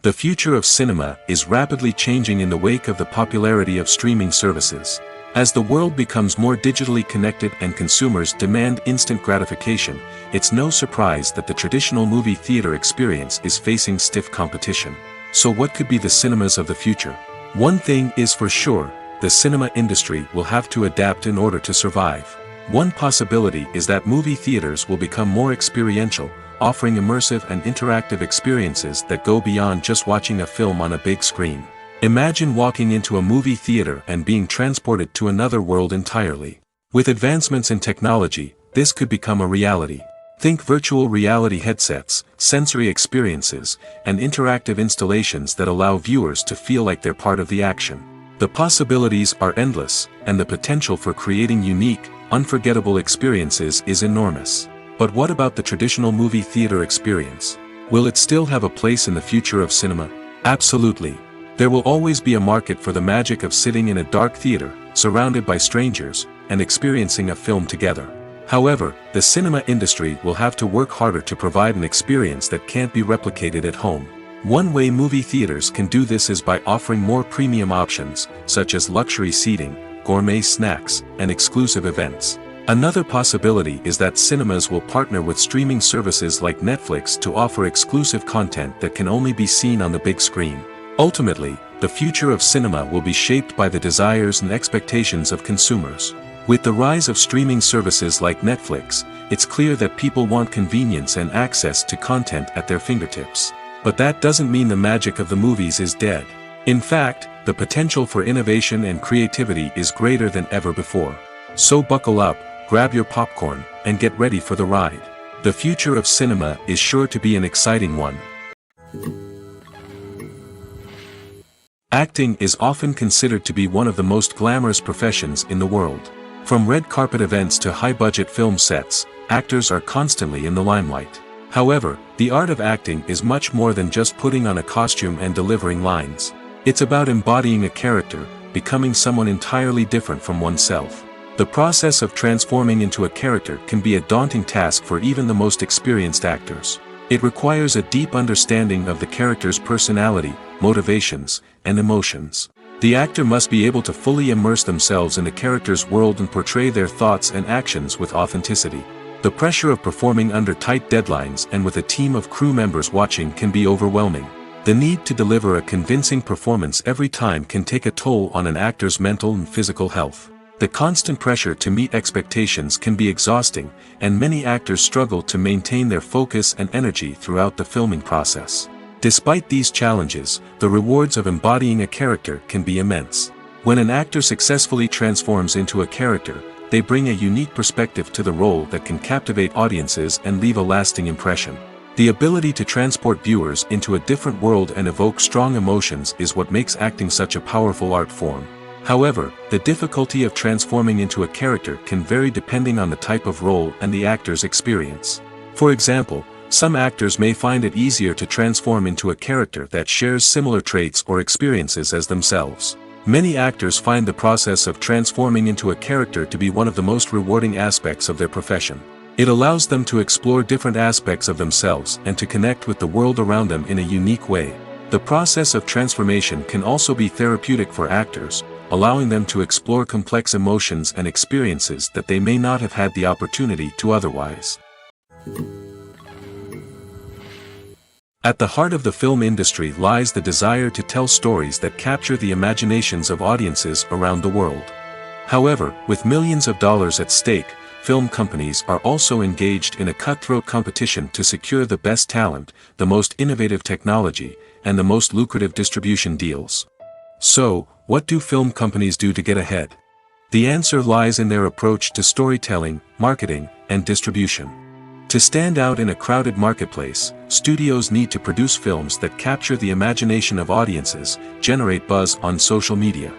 The future of cinema is rapidly changing in the wake of the popularity of streaming services. As the world becomes more digitally connected and consumers demand instant gratification, it's no surprise that the traditional movie theater experience is facing stiff competition. So what could be the cinemas of the future? One thing is for sure, the cinema industry will have to adapt in order to survive. One possibility is that movie theaters will become more experiential, offering immersive and interactive experiences that go beyond just watching a film on a big screen. Imagine walking into a movie theater and being transported to another world entirely. With advancements in technology, this could become a reality. Think virtual reality headsets, sensory experiences, and interactive installations that allow viewers to feel like they're part of the action. The possibilities are endless, and the potential for creating unique, unforgettable experiences is enormous. But what about the traditional movie theater experience? Will it still have a place in the future of cinema? Absolutely. There will always be a market for the magic of sitting in a dark theater, surrounded by strangers, and experiencing a film together. However, the cinema industry will have to work harder to provide an experience that can't be replicated at home. One way movie theaters can do this is by offering more premium options, such as luxury seating, gourmet snacks, and exclusive events. Another possibility is that cinemas will partner with streaming services like Netflix to offer exclusive content that can only be seen on the big screen. Ultimately, the future of cinema will be shaped by the desires and expectations of consumers. With the rise of streaming services like Netflix, it's clear that people want convenience and access to content at their fingertips. But that doesn't mean the magic of the movies is dead. In fact, the potential for innovation and creativity is greater than ever before. So buckle up, grab your popcorn, and get ready for the ride. The future of cinema is sure to be an exciting one. Acting is often considered to be one of the most glamorous professions in the world. From red carpet events to high-budget film sets, actors are constantly in the limelight. However, the art of acting is much more than just putting on a costume and delivering lines. It's about embodying a character, becoming someone entirely different from oneself. The process of transforming into a character can be a daunting task for even the most experienced actors. It requires a deep understanding of the character's personality, motivations, and emotions. The actor must be able to fully immerse themselves in the character's world and portray their thoughts and actions with authenticity. The pressure of performing under tight deadlines and with a team of crew members watching can be overwhelming. The need to deliver a convincing performance every time can take a toll on an actor's mental and physical health. The constant pressure to meet expectations can be exhausting, and many actors struggle to maintain their focus and energy throughout the filming process. Despite these challenges, the rewards of embodying a character can be immense. When an actor successfully transforms into a character, they bring a unique perspective to the role that can captivate audiences and leave a lasting impression. The ability to transport viewers into a different world and evoke strong emotions is what makes acting such a powerful art form. However, the difficulty of transforming into a character can vary depending on the type of role and the actor's experience. For example, some actors may find it easier to transform into a character that shares similar traits or experiences as themselves. Many actors find the process of transforming into a character to be one of the most rewarding aspects of their profession. It allows them to explore different aspects of themselves and to connect with the world around them in a unique way. The process of transformation can also be therapeutic for actors, allowing them to explore complex emotions and experiences that they may not have had the opportunity to otherwise. At the heart of the film industry lies the desire to tell stories that capture the imaginations of audiences around the world. However, with millions of dollars at stake, film companies are also engaged in a cutthroat competition to secure the best talent, the most innovative technology, and the most lucrative distribution deals. So, what do film companies do to get ahead? The answer lies in their approach to storytelling, marketing, and distribution. To stand out in a crowded marketplace, studios need to produce films that capture the imagination of audiences, generate buzz on social media.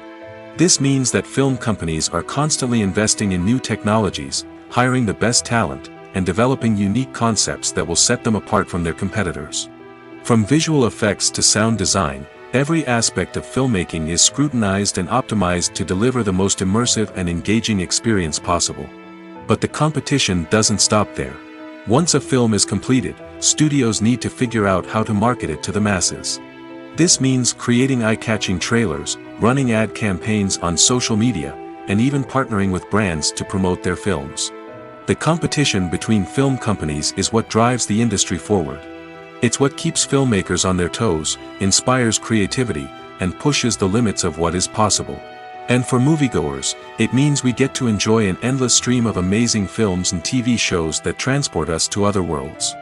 This means that film companies are constantly investing in new technologies, hiring the best talent, and developing unique concepts that will set them apart from their competitors. From visual effects to sound design, every aspect of filmmaking is scrutinized and optimized to deliver the most immersive and engaging experience possible. But the competition doesn't stop there. Once a film is completed, studios need to figure out how to market it to the masses. This means creating eye-catching trailers, running ad campaigns on social media, and even partnering with brands to promote their films. The competition between film companies is what drives the industry forward. It's what keeps filmmakers on their toes, inspires creativity, and pushes the limits of what is possible. And for moviegoers, it means we get to enjoy an endless stream of amazing films and TV shows that transport us to other worlds.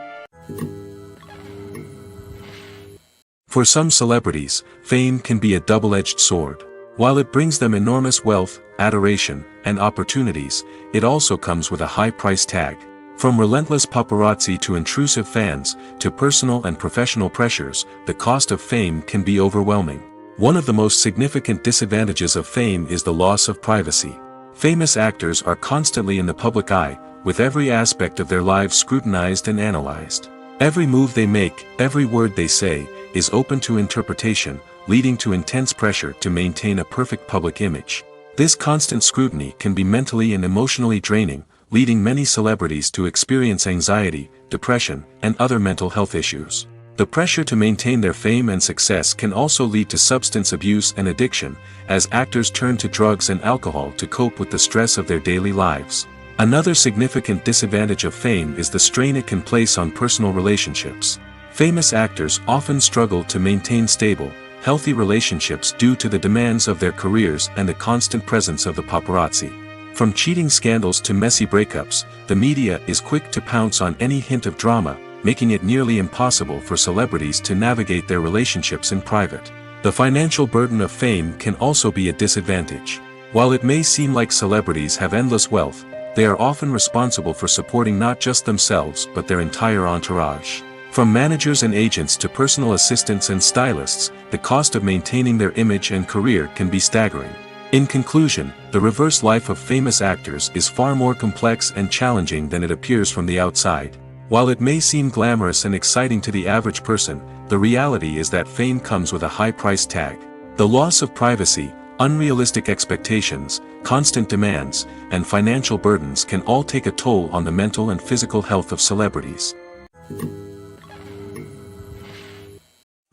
For some celebrities, fame can be a double-edged sword. While it brings them enormous wealth, adoration, and opportunities, it also comes with a high price tag. From relentless paparazzi to intrusive fans, to personal and professional pressures, the cost of fame can be overwhelming. One of the most significant disadvantages of fame is the loss of privacy. Famous actors are constantly in the public eye, with every aspect of their lives scrutinized and analyzed. Every move they make, every word they say, is open to interpretation, leading to intense pressure to maintain a perfect public image. This constant scrutiny can be mentally and emotionally draining, leading many celebrities to experience anxiety, depression, and other mental health issues. The pressure to maintain their fame and success can also lead to substance abuse and addiction, as actors turn to drugs and alcohol to cope with the stress of their daily lives. Another significant disadvantage of fame is the strain it can place on personal relationships. Famous actors often struggle to maintain stable, healthy relationships due to the demands of their careers and the constant presence of the paparazzi. From cheating scandals to messy breakups, the media is quick to pounce on any hint of drama, making it nearly impossible for celebrities to navigate their relationships in private. The financial burden of fame can also be a disadvantage. While it may seem like celebrities have endless wealth, they are often responsible for supporting not just themselves but their entire entourage. From managers and agents to personal assistants and stylists, the cost of maintaining their image and career can be staggering. In conclusion, the reverse life of famous actors is far more complex and challenging than it appears from the outside. While it may seem glamorous and exciting to the average person, the reality is that fame comes with a high price tag. The loss of privacy, unrealistic expectations, constant demands, and financial burdens can all take a toll on the mental and physical health of celebrities.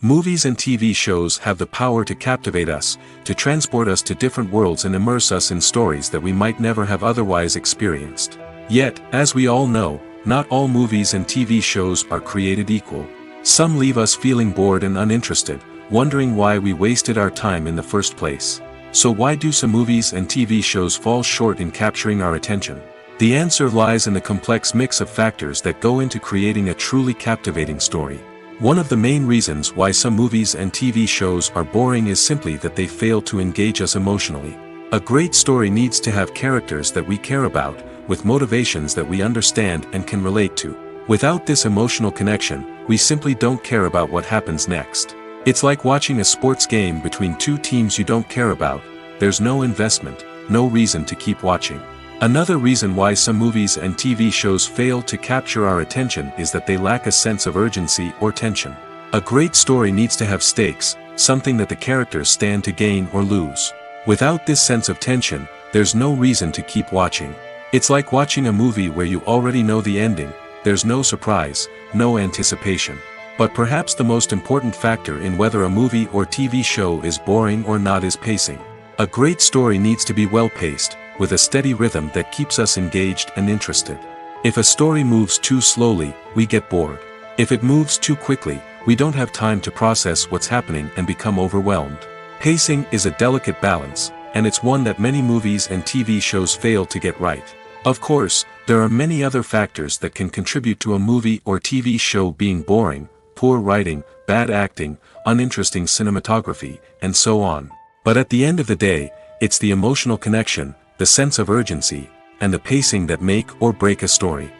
Movies and TV shows have the power to captivate us, to transport us to different worlds and immerse us in stories that we might never have otherwise experienced. Yet, as we all know, not all movies and TV shows are created equal. Some leave us feeling bored and uninterested, wondering why we wasted our time in the first place. So why do some movies and TV shows fall short in capturing our attention? The answer lies in the complex mix of factors that go into creating a truly captivating story. One of the main reasons why some movies and TV shows are boring is simply that they fail to engage us emotionally. A great story needs to have characters that we care about, with motivations that we understand and can relate to. Without this emotional connection, we simply don't care about what happens next. It's like watching a sports game between two teams you don't care about. There's no investment, no reason to keep watching. Another reason why some movies and TV shows fail to capture our attention is that they lack a sense of urgency or tension. A great story needs to have stakes, something that the characters stand to gain or lose. Without this sense of tension, there's no reason to keep watching. It's like watching a movie where you already know the ending. There's no surprise, no anticipation. But perhaps the most important factor in whether a movie or TV show is boring or not is pacing. A great story needs to be well-paced, with a steady rhythm that keeps us engaged and interested. If a story moves too slowly, we get bored. If it moves too quickly, we don't have time to process what's happening and become overwhelmed. Pacing is a delicate balance, and it's one that many movies and TV shows fail to get right. Of course, there are many other factors that can contribute to a movie or TV show being boring: poor writing, bad acting, uninteresting cinematography, and so on. But at the end of the day, it's the emotional connection, the sense of urgency, and the pacing that make or break a story.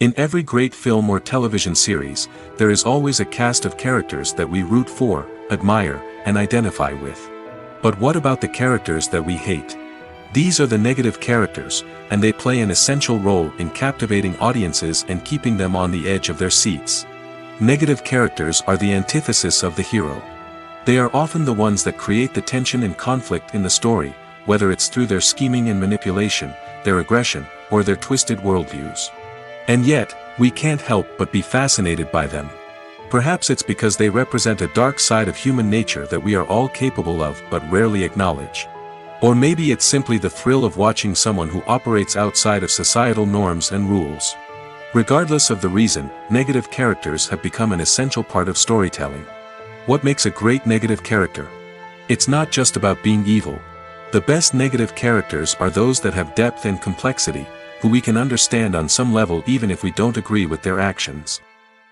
In every great film or television series, there is always a cast of characters that we root for, admire, and identify with. But what about the characters that we hate? These are the negative characters, and they play an essential role in captivating audiences and keeping them on the edge of their seats. Negative characters are the antithesis of the hero. They are often the ones that create the tension and conflict in the story, whether it's through their scheming and manipulation, their aggression, or their twisted worldviews. And yet, we can't help but be fascinated by them. Perhaps it's because they represent a dark side of human nature that we are all capable of but rarely acknowledge. Or maybe it's simply the thrill of watching someone who operates outside of societal norms and rules. Regardless of the reason, negative characters have become an essential part of storytelling. What makes a great negative character? It's not just about being evil. The best negative characters are those that have depth and complexity, who we can understand on some level even if we don't agree with their actions.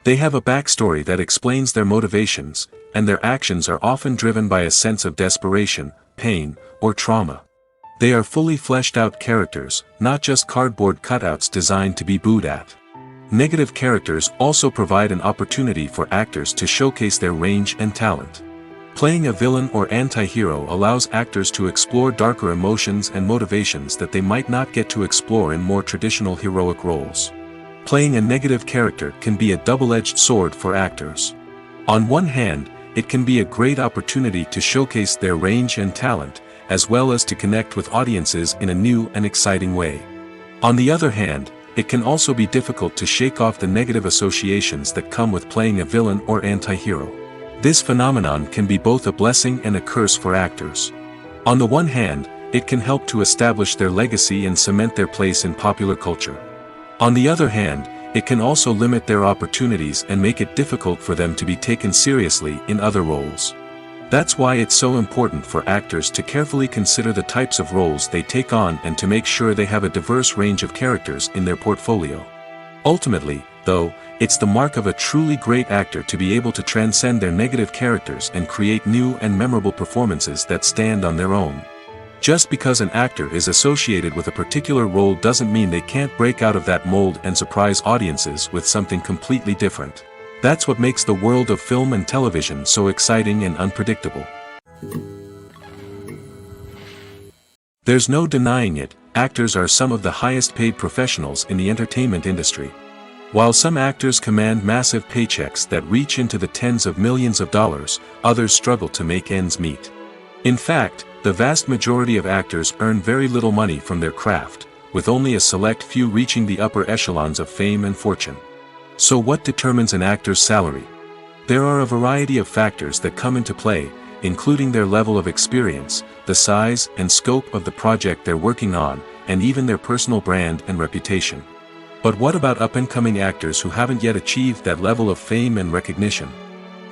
They have a backstory that explains their motivations, and their actions are often driven by a sense of desperation, pain, or trauma. They are fully fleshed out characters, not just cardboard cutouts designed to be booed at. Negative characters also provide an opportunity for actors to showcase their range and talent. Playing a villain or anti-hero allows actors to explore darker emotions and motivations that they might not get to explore in more traditional heroic roles. Playing a negative character can be a double-edged sword for actors. On one hand, it can be a great opportunity to showcase their range and talent, as well as to connect with audiences in a new and exciting way. On the other hand, it can also be difficult to shake off the negative associations that come with playing a villain or anti-hero. This phenomenon can be both a blessing and a curse for actors. On the one hand, it can help to establish their legacy and cement their place in popular culture. On the other hand, it can also limit their opportunities and make it difficult for them to be taken seriously in other roles. That's why it's so important for actors to carefully consider the types of roles they take on and to make sure they have a diverse range of characters in their portfolio. Ultimately, though, it's the mark of a truly great actor to be able to transcend their negative characters and create new and memorable performances that stand on their own. Just because an actor is associated with a particular role doesn't mean they can't break out of that mold and surprise audiences with something completely different. That's what makes the world of film and television so exciting and unpredictable. There's no denying it, actors are some of the highest paid professionals in the entertainment industry. While some actors command massive paychecks that reach into the tens of millions of dollars, others struggle to make ends meet. In fact, the vast majority of actors earn very little money from their craft, with only a select few reaching the upper echelons of fame and fortune. So what determines an actor's salary? There are a variety of factors that come into play, including their level of experience, the size and scope of the project they're working on, and even their personal brand and reputation. But what about up-and-coming actors who haven't yet achieved that level of fame and recognition?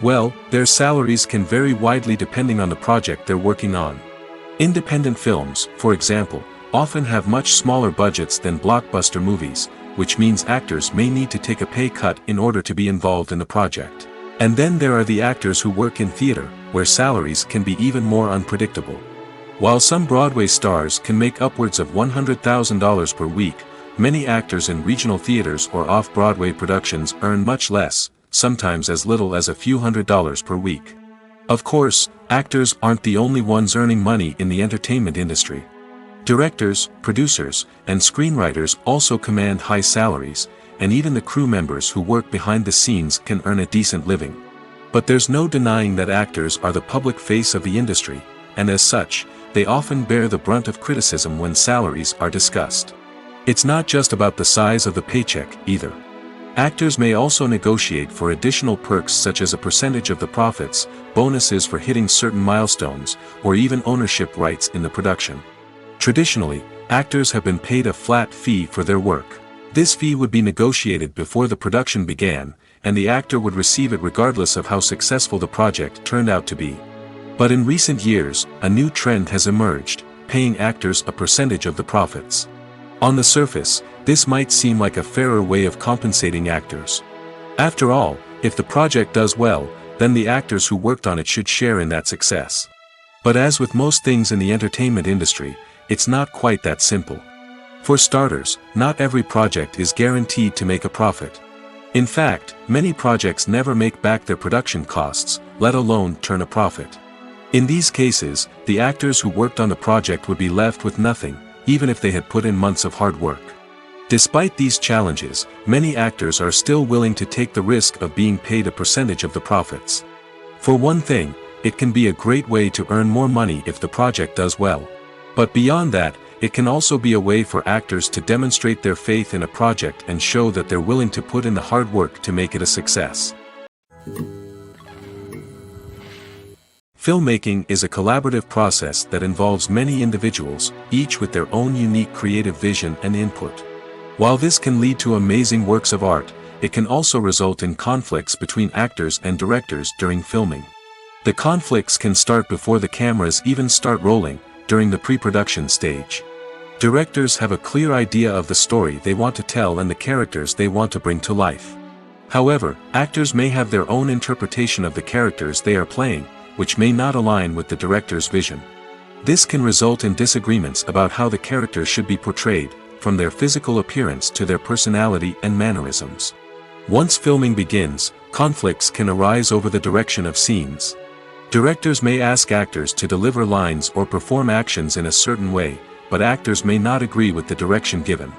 Well, their salaries can vary widely depending on the project they're working on. Independent films, for example, often have much smaller budgets than blockbuster movies, which means actors may need to take a pay cut in order to be involved in the project. And then there are the actors who work in theater, where salaries can be even more unpredictable. While some Broadway stars can make upwards of $100,000 per week, many actors in regional theaters or off-Broadway productions earn much less, sometimes as little as a few $100s per week. Of course, actors aren't the only ones earning money in the entertainment industry. Directors, producers, and screenwriters also command high salaries, and even the crew members who work behind the scenes can earn a decent living. But there's no denying that actors are the public face of the industry, and as such, they often bear the brunt of criticism when salaries are discussed. It's not just about the size of the paycheck, either. Actors may also negotiate for additional perks such as a percentage of the profits, bonuses for hitting certain milestones, or even ownership rights in the production. Traditionally, actors have been paid a flat fee for their work. This fee would be negotiated before the production began, and the actor would receive it regardless of how successful the project turned out to be. But in recent years, a new trend has emerged, paying actors a percentage of the profits. On the surface, this might seem like a fairer way of compensating actors. After all, if the project does well, then the actors who worked on it should share in that success. But as with most things in the entertainment industry, it's not quite that simple. For starters, not every project is guaranteed to make a profit. In fact, many projects never make back their production costs, let alone turn a profit. In these cases, the actors who worked on the project would be left with nothing, even if they had put in months of hard work. Despite these challenges, many actors are still willing to take the risk of being paid a percentage of the profits. For one thing, it can be a great way to earn more money if the project does well. But beyond that, it can also be a way for actors to demonstrate their faith in a project and show that they're willing to put in the hard work to make it a success. Filmmaking is a collaborative process that involves many individuals, each with their own unique creative vision and input. While this can lead to amazing works of art, it can also result in conflicts between actors and directors during filming. The conflicts can start before the cameras even start rolling, during the pre-production stage. Directors have a clear idea of the story they want to tell and the characters they want to bring to life. However, actors may have their own interpretation of the characters they are playing, which may not align with the director's vision. This can result in disagreements about how the characters should be portrayed, from their physical appearance to their personality and mannerisms. Once filming begins, conflicts can arise over the direction of scenes. Directors may ask actors to deliver lines or perform actions in a certain way, but actors may not agree with the direction given.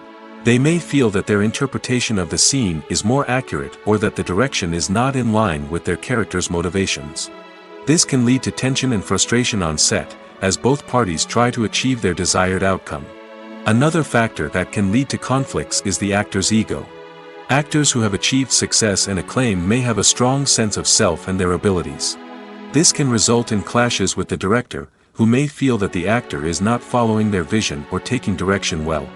They may feel that their interpretation of the scene is more accurate or that the direction is not in line with their character's motivations. This can lead to tension and frustration on set, as both parties try to achieve their desired outcome. Another factor that can lead to conflicts is the actor's ego. Actors who have achieved success and acclaim may have a strong sense of self and their abilities. This can result in clashes with the director, who may feel that the actor is not following their vision or taking direction well.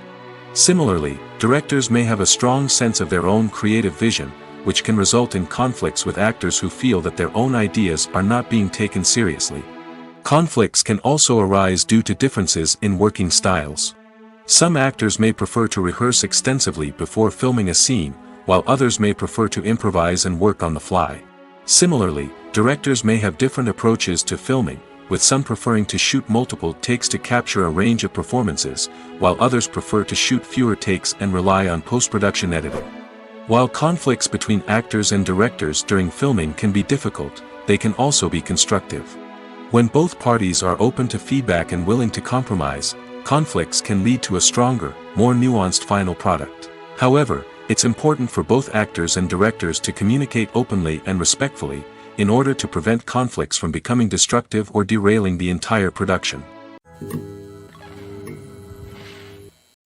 Similarly, directors may have a strong sense of their own creative vision, which can result in conflicts with actors who feel that their own ideas are not being taken seriously. Conflicts can also arise due to differences in working styles. Some actors may prefer to rehearse extensively before filming a scene, while others may prefer to improvise and work on the fly. Similarly, directors may have different approaches to filming, with some preferring to shoot multiple takes to capture a range of performances, while others prefer to shoot fewer takes and rely on post-production editing. While conflicts between actors and directors during filming can be difficult, they can also be constructive. When both parties are open to feedback and willing to compromise, conflicts can lead to a stronger, more nuanced final product. However, it's important for both actors and directors to communicate openly and respectfully, in order to prevent conflicts from becoming destructive or derailing the entire production.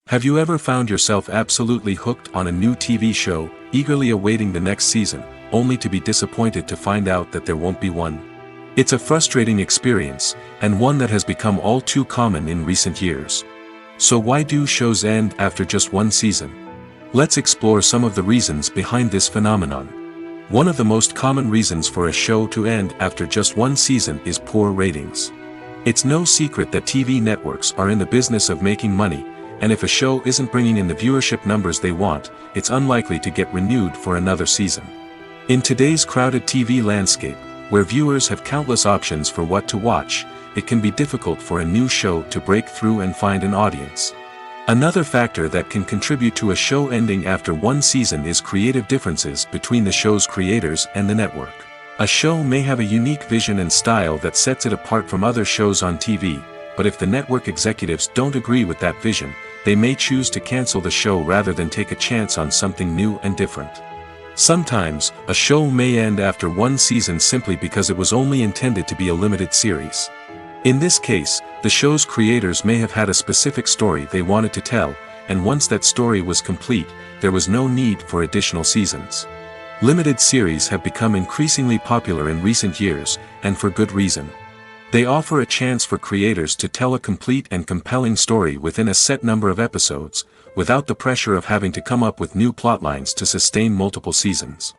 Have you ever found yourself absolutely hooked on a new TV show, eagerly awaiting the next season, only to be disappointed to find out that there won't be one? It's a frustrating experience, and one that has become all too common in recent years. So why do shows end after just one season? Let's explore some of the reasons behind this phenomenon. One of the most common reasons for a show to end after just one season is poor ratings. It's no secret that TV networks are in the business of making money, and if a show isn't bringing in the viewership numbers they want, it's unlikely to get renewed for another season. In today's crowded TV landscape, where viewers have countless options for what to watch, it can be difficult for a new show to break through and find an audience. Another factor that can contribute to a show ending after one season is creative differences between the show's creators and the network. A show may have a unique vision and style that sets it apart from other shows on TV, but if the network executives don't agree with that vision, they may choose to cancel the show rather than take a chance on something new and different. Sometimes, a show may end after one season simply because it was only intended to be a limited series. In this case, the show's creators may have had a specific story they wanted to tell, and once that story was complete, there was no need for additional seasons. Limited series have become increasingly popular in recent years, and for good reason. They offer a chance for creators to tell a complete and compelling story within a set number of episodes, without the pressure of having to come up with new plotlines to sustain multiple seasons.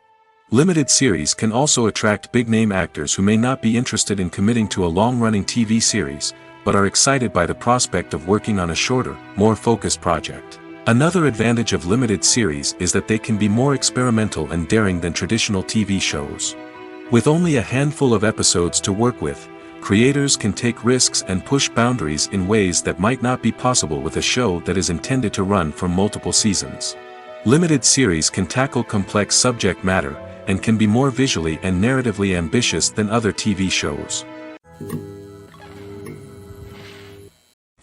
Limited series can also attract big-name actors who may not be interested in committing to a long-running TV series, but are excited by the prospect of working on a shorter, more focused project. Another advantage of limited series is that they can be more experimental and daring than traditional TV shows. With only a handful of episodes to work with, creators can take risks and push boundaries in ways that might not be possible with a show that is intended to run for multiple seasons. Limited series can tackle complex subject matter, and can be more visually and narratively ambitious than other TV shows.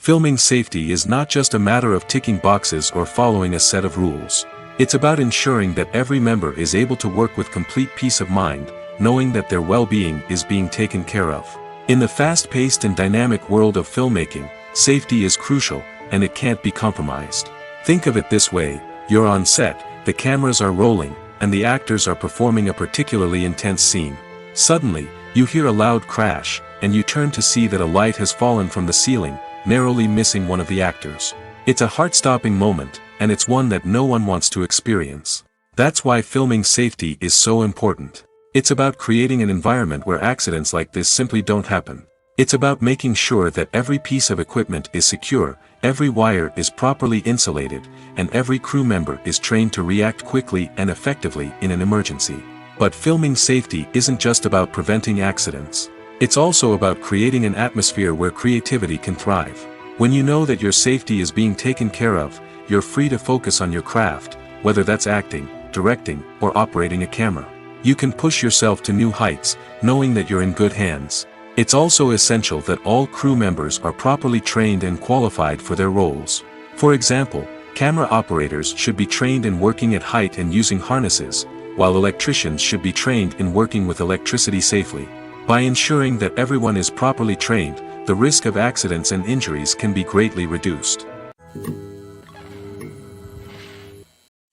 Filming safety is not just a matter of ticking boxes or following a set of rules. It's about ensuring that every member is able to work with complete peace of mind, knowing that their well-being is being taken care of. In the fast-paced and dynamic world of filmmaking, safety is crucial, and it can't be compromised. Think of it this way: you're on set, the cameras are rolling, and the actors are performing a particularly intense scene. Suddenly, you hear a loud crash, and you turn to see that a light has fallen from the ceiling, narrowly missing one of the actors. It's a heart-stopping moment, and it's one that no one wants to experience. That's why filming safety is so important. It's about creating an environment where accidents like this simply don't happen. It's about making sure that every piece of equipment is secure, every wire is properly insulated, and every crew member is trained to react quickly and effectively in an emergency. But filming safety isn't just about preventing accidents. It's also about creating an atmosphere where creativity can thrive. When you know that your safety is being taken care of, you're free to focus on your craft, whether that's acting, directing, or operating a camera. You can push yourself to new heights, knowing that you're in good hands. It's also essential that all crew members are properly trained and qualified for their roles. For example, camera operators should be trained in working at height and using harnesses, while electricians should be trained in working with electricity safely. By ensuring that everyone is properly trained, the risk of accidents and injuries can be greatly reduced.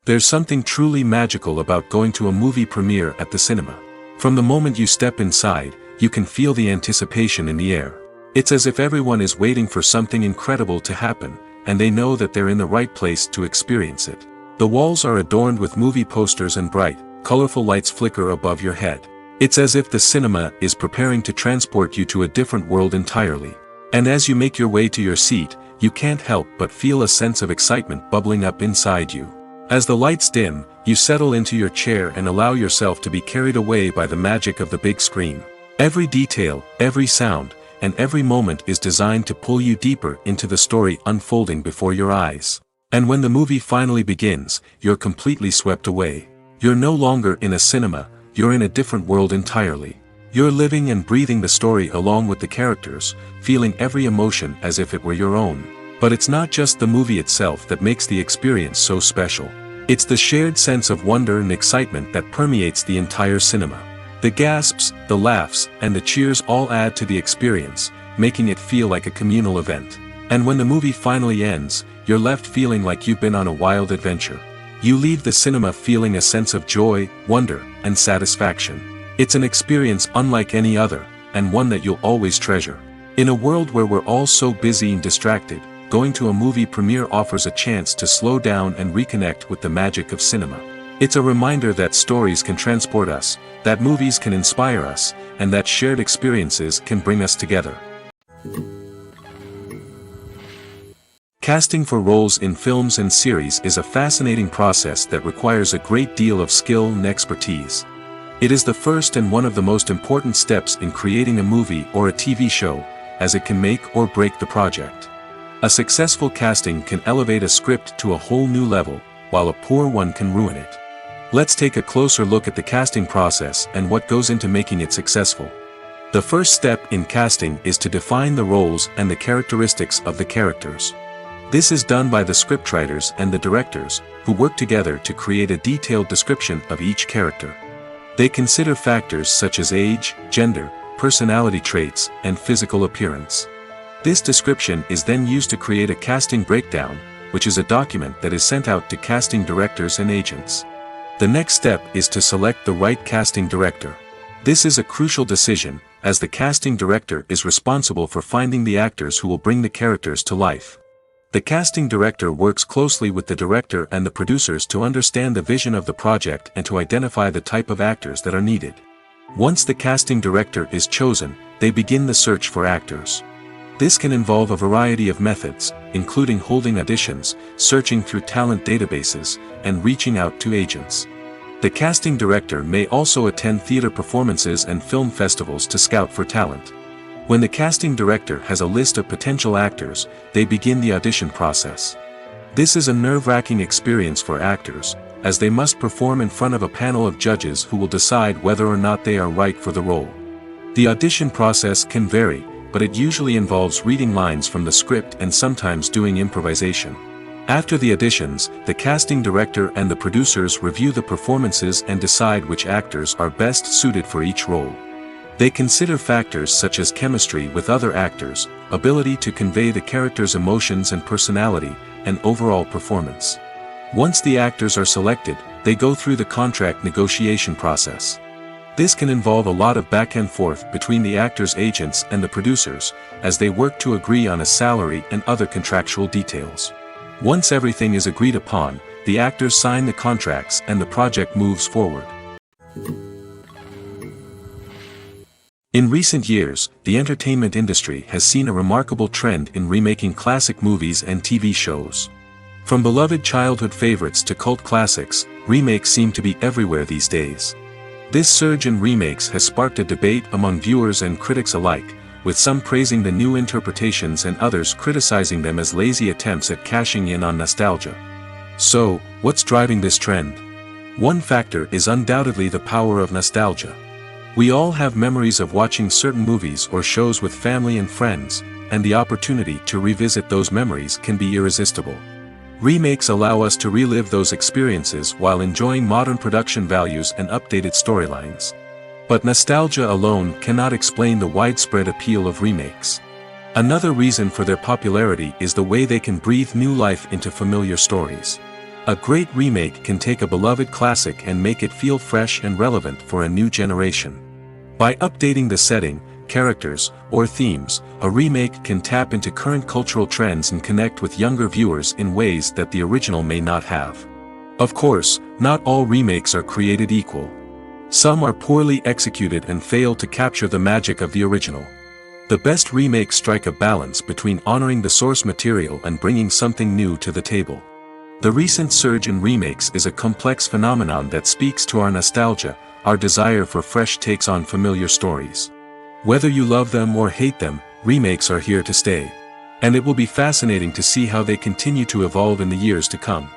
There's something truly magical about going to a movie premiere at the cinema. From the moment you step inside, you can feel the anticipation in the air. It's as if everyone is waiting for something incredible to happen, and they know that they're in the right place to experience it. The walls are adorned with movie posters and bright, colorful lights flicker above your head. It's as if the cinema is preparing to transport you to a different world entirely. And as you make your way to your seat, you can't help but feel a sense of excitement bubbling up inside you. As the lights dim, you settle into your chair and allow yourself to be carried away by the magic of the big screen. Every detail, every sound, and every moment is designed to pull you deeper into the story unfolding before your eyes. And when the movie finally begins, you're completely swept away. You're no longer in a cinema, you're in a different world entirely. You're living and breathing the story along with the characters, feeling every emotion as if it were your own. But it's not just the movie itself that makes the experience so special. It's the shared sense of wonder and excitement that permeates the entire cinema. The gasps, the laughs, and the cheers all add to the experience, making it feel like a communal event. And when the movie finally ends, you're left feeling like you've been on a wild adventure. You leave the cinema feeling a sense of joy, wonder, and satisfaction. It's an experience unlike any other, and one that you'll always treasure. In a world where we're all so busy and distracted, going to a movie premiere offers a chance to slow down and reconnect with the magic of cinema. It's a reminder that stories can transport us, that movies can inspire us, and that shared experiences can bring us together. Casting for roles in films and series is a fascinating process that requires a great deal of skill and expertise. It is the first and one of the most important steps in creating a movie or a TV show, as it can make or break the project. A successful casting can elevate a script to a whole new level, while a poor one can ruin it. Let's take a closer look at the casting process and what goes into making it successful. The first step in casting is to define the roles and the characteristics of the characters. This is done by the scriptwriters and the directors, who work together to create a detailed description of each character. They consider factors such as age, gender, personality traits, and physical appearance. This description is then used to create a casting breakdown, which is a document that is sent out to casting directors and agents. The next step is to select the right casting director. This is a crucial decision, as the casting director is responsible for finding the actors who will bring the characters to life. The casting director works closely with the director and the producers to understand the vision of the project and to identify the type of actors that are needed. Once the casting director is chosen, they begin the search for actors. This can involve a variety of methods, including holding auditions, searching through talent databases, and reaching out to agents. The casting director may also attend theater performances and film festivals to scout for talent. When the casting director has a list of potential actors, they begin the audition process. This is a nerve-wracking experience for actors, as they must perform in front of a panel of judges who will decide whether or not they are right for the role. The audition process can vary, but it usually involves reading lines from the script and sometimes doing improvisation. After the auditions, the casting director and the producers review the performances and decide which actors are best suited for each role. They consider factors such as chemistry with other actors, ability to convey the character's emotions and personality, and overall performance. Once the actors are selected, they go through the contract negotiation process. This can involve a lot of back and forth between the actors' agents and the producers, as they work to agree on a salary and other contractual details. Once everything is agreed upon, the actors sign the contracts and the project moves forward. In recent years, the entertainment industry has seen a remarkable trend in remaking classic movies and TV shows. From beloved childhood favorites to cult classics, remakes seem to be everywhere these days. This surge in remakes has sparked a debate among viewers and critics alike, with some praising the new interpretations and others criticizing them as lazy attempts at cashing in on nostalgia. So, what's driving this trend? One factor is undoubtedly the power of nostalgia. We all have memories of watching certain movies or shows with family and friends, and the opportunity to revisit those memories can be irresistible. Remakes allow us to relive those experiences while enjoying modern production values and updated storylines. But nostalgia alone cannot explain the widespread appeal of remakes. Another reason for their popularity is the way they can breathe new life into familiar stories. A great remake can take a beloved classic and make it feel fresh and relevant for a new generation. By updating the setting, characters, or themes, a remake can tap into current cultural trends and connect with younger viewers in ways that the original may not have. Of course, not all remakes are created equal. Some are poorly executed and fail to capture the magic of the original. The best remakes strike a balance between honoring the source material and bringing something new to the table. The recent surge in remakes is a complex phenomenon that speaks to our nostalgia, our desire for fresh takes on familiar stories. Whether you love them or hate them, remakes are here to stay. And it will be fascinating to see how they continue to evolve in the years to come.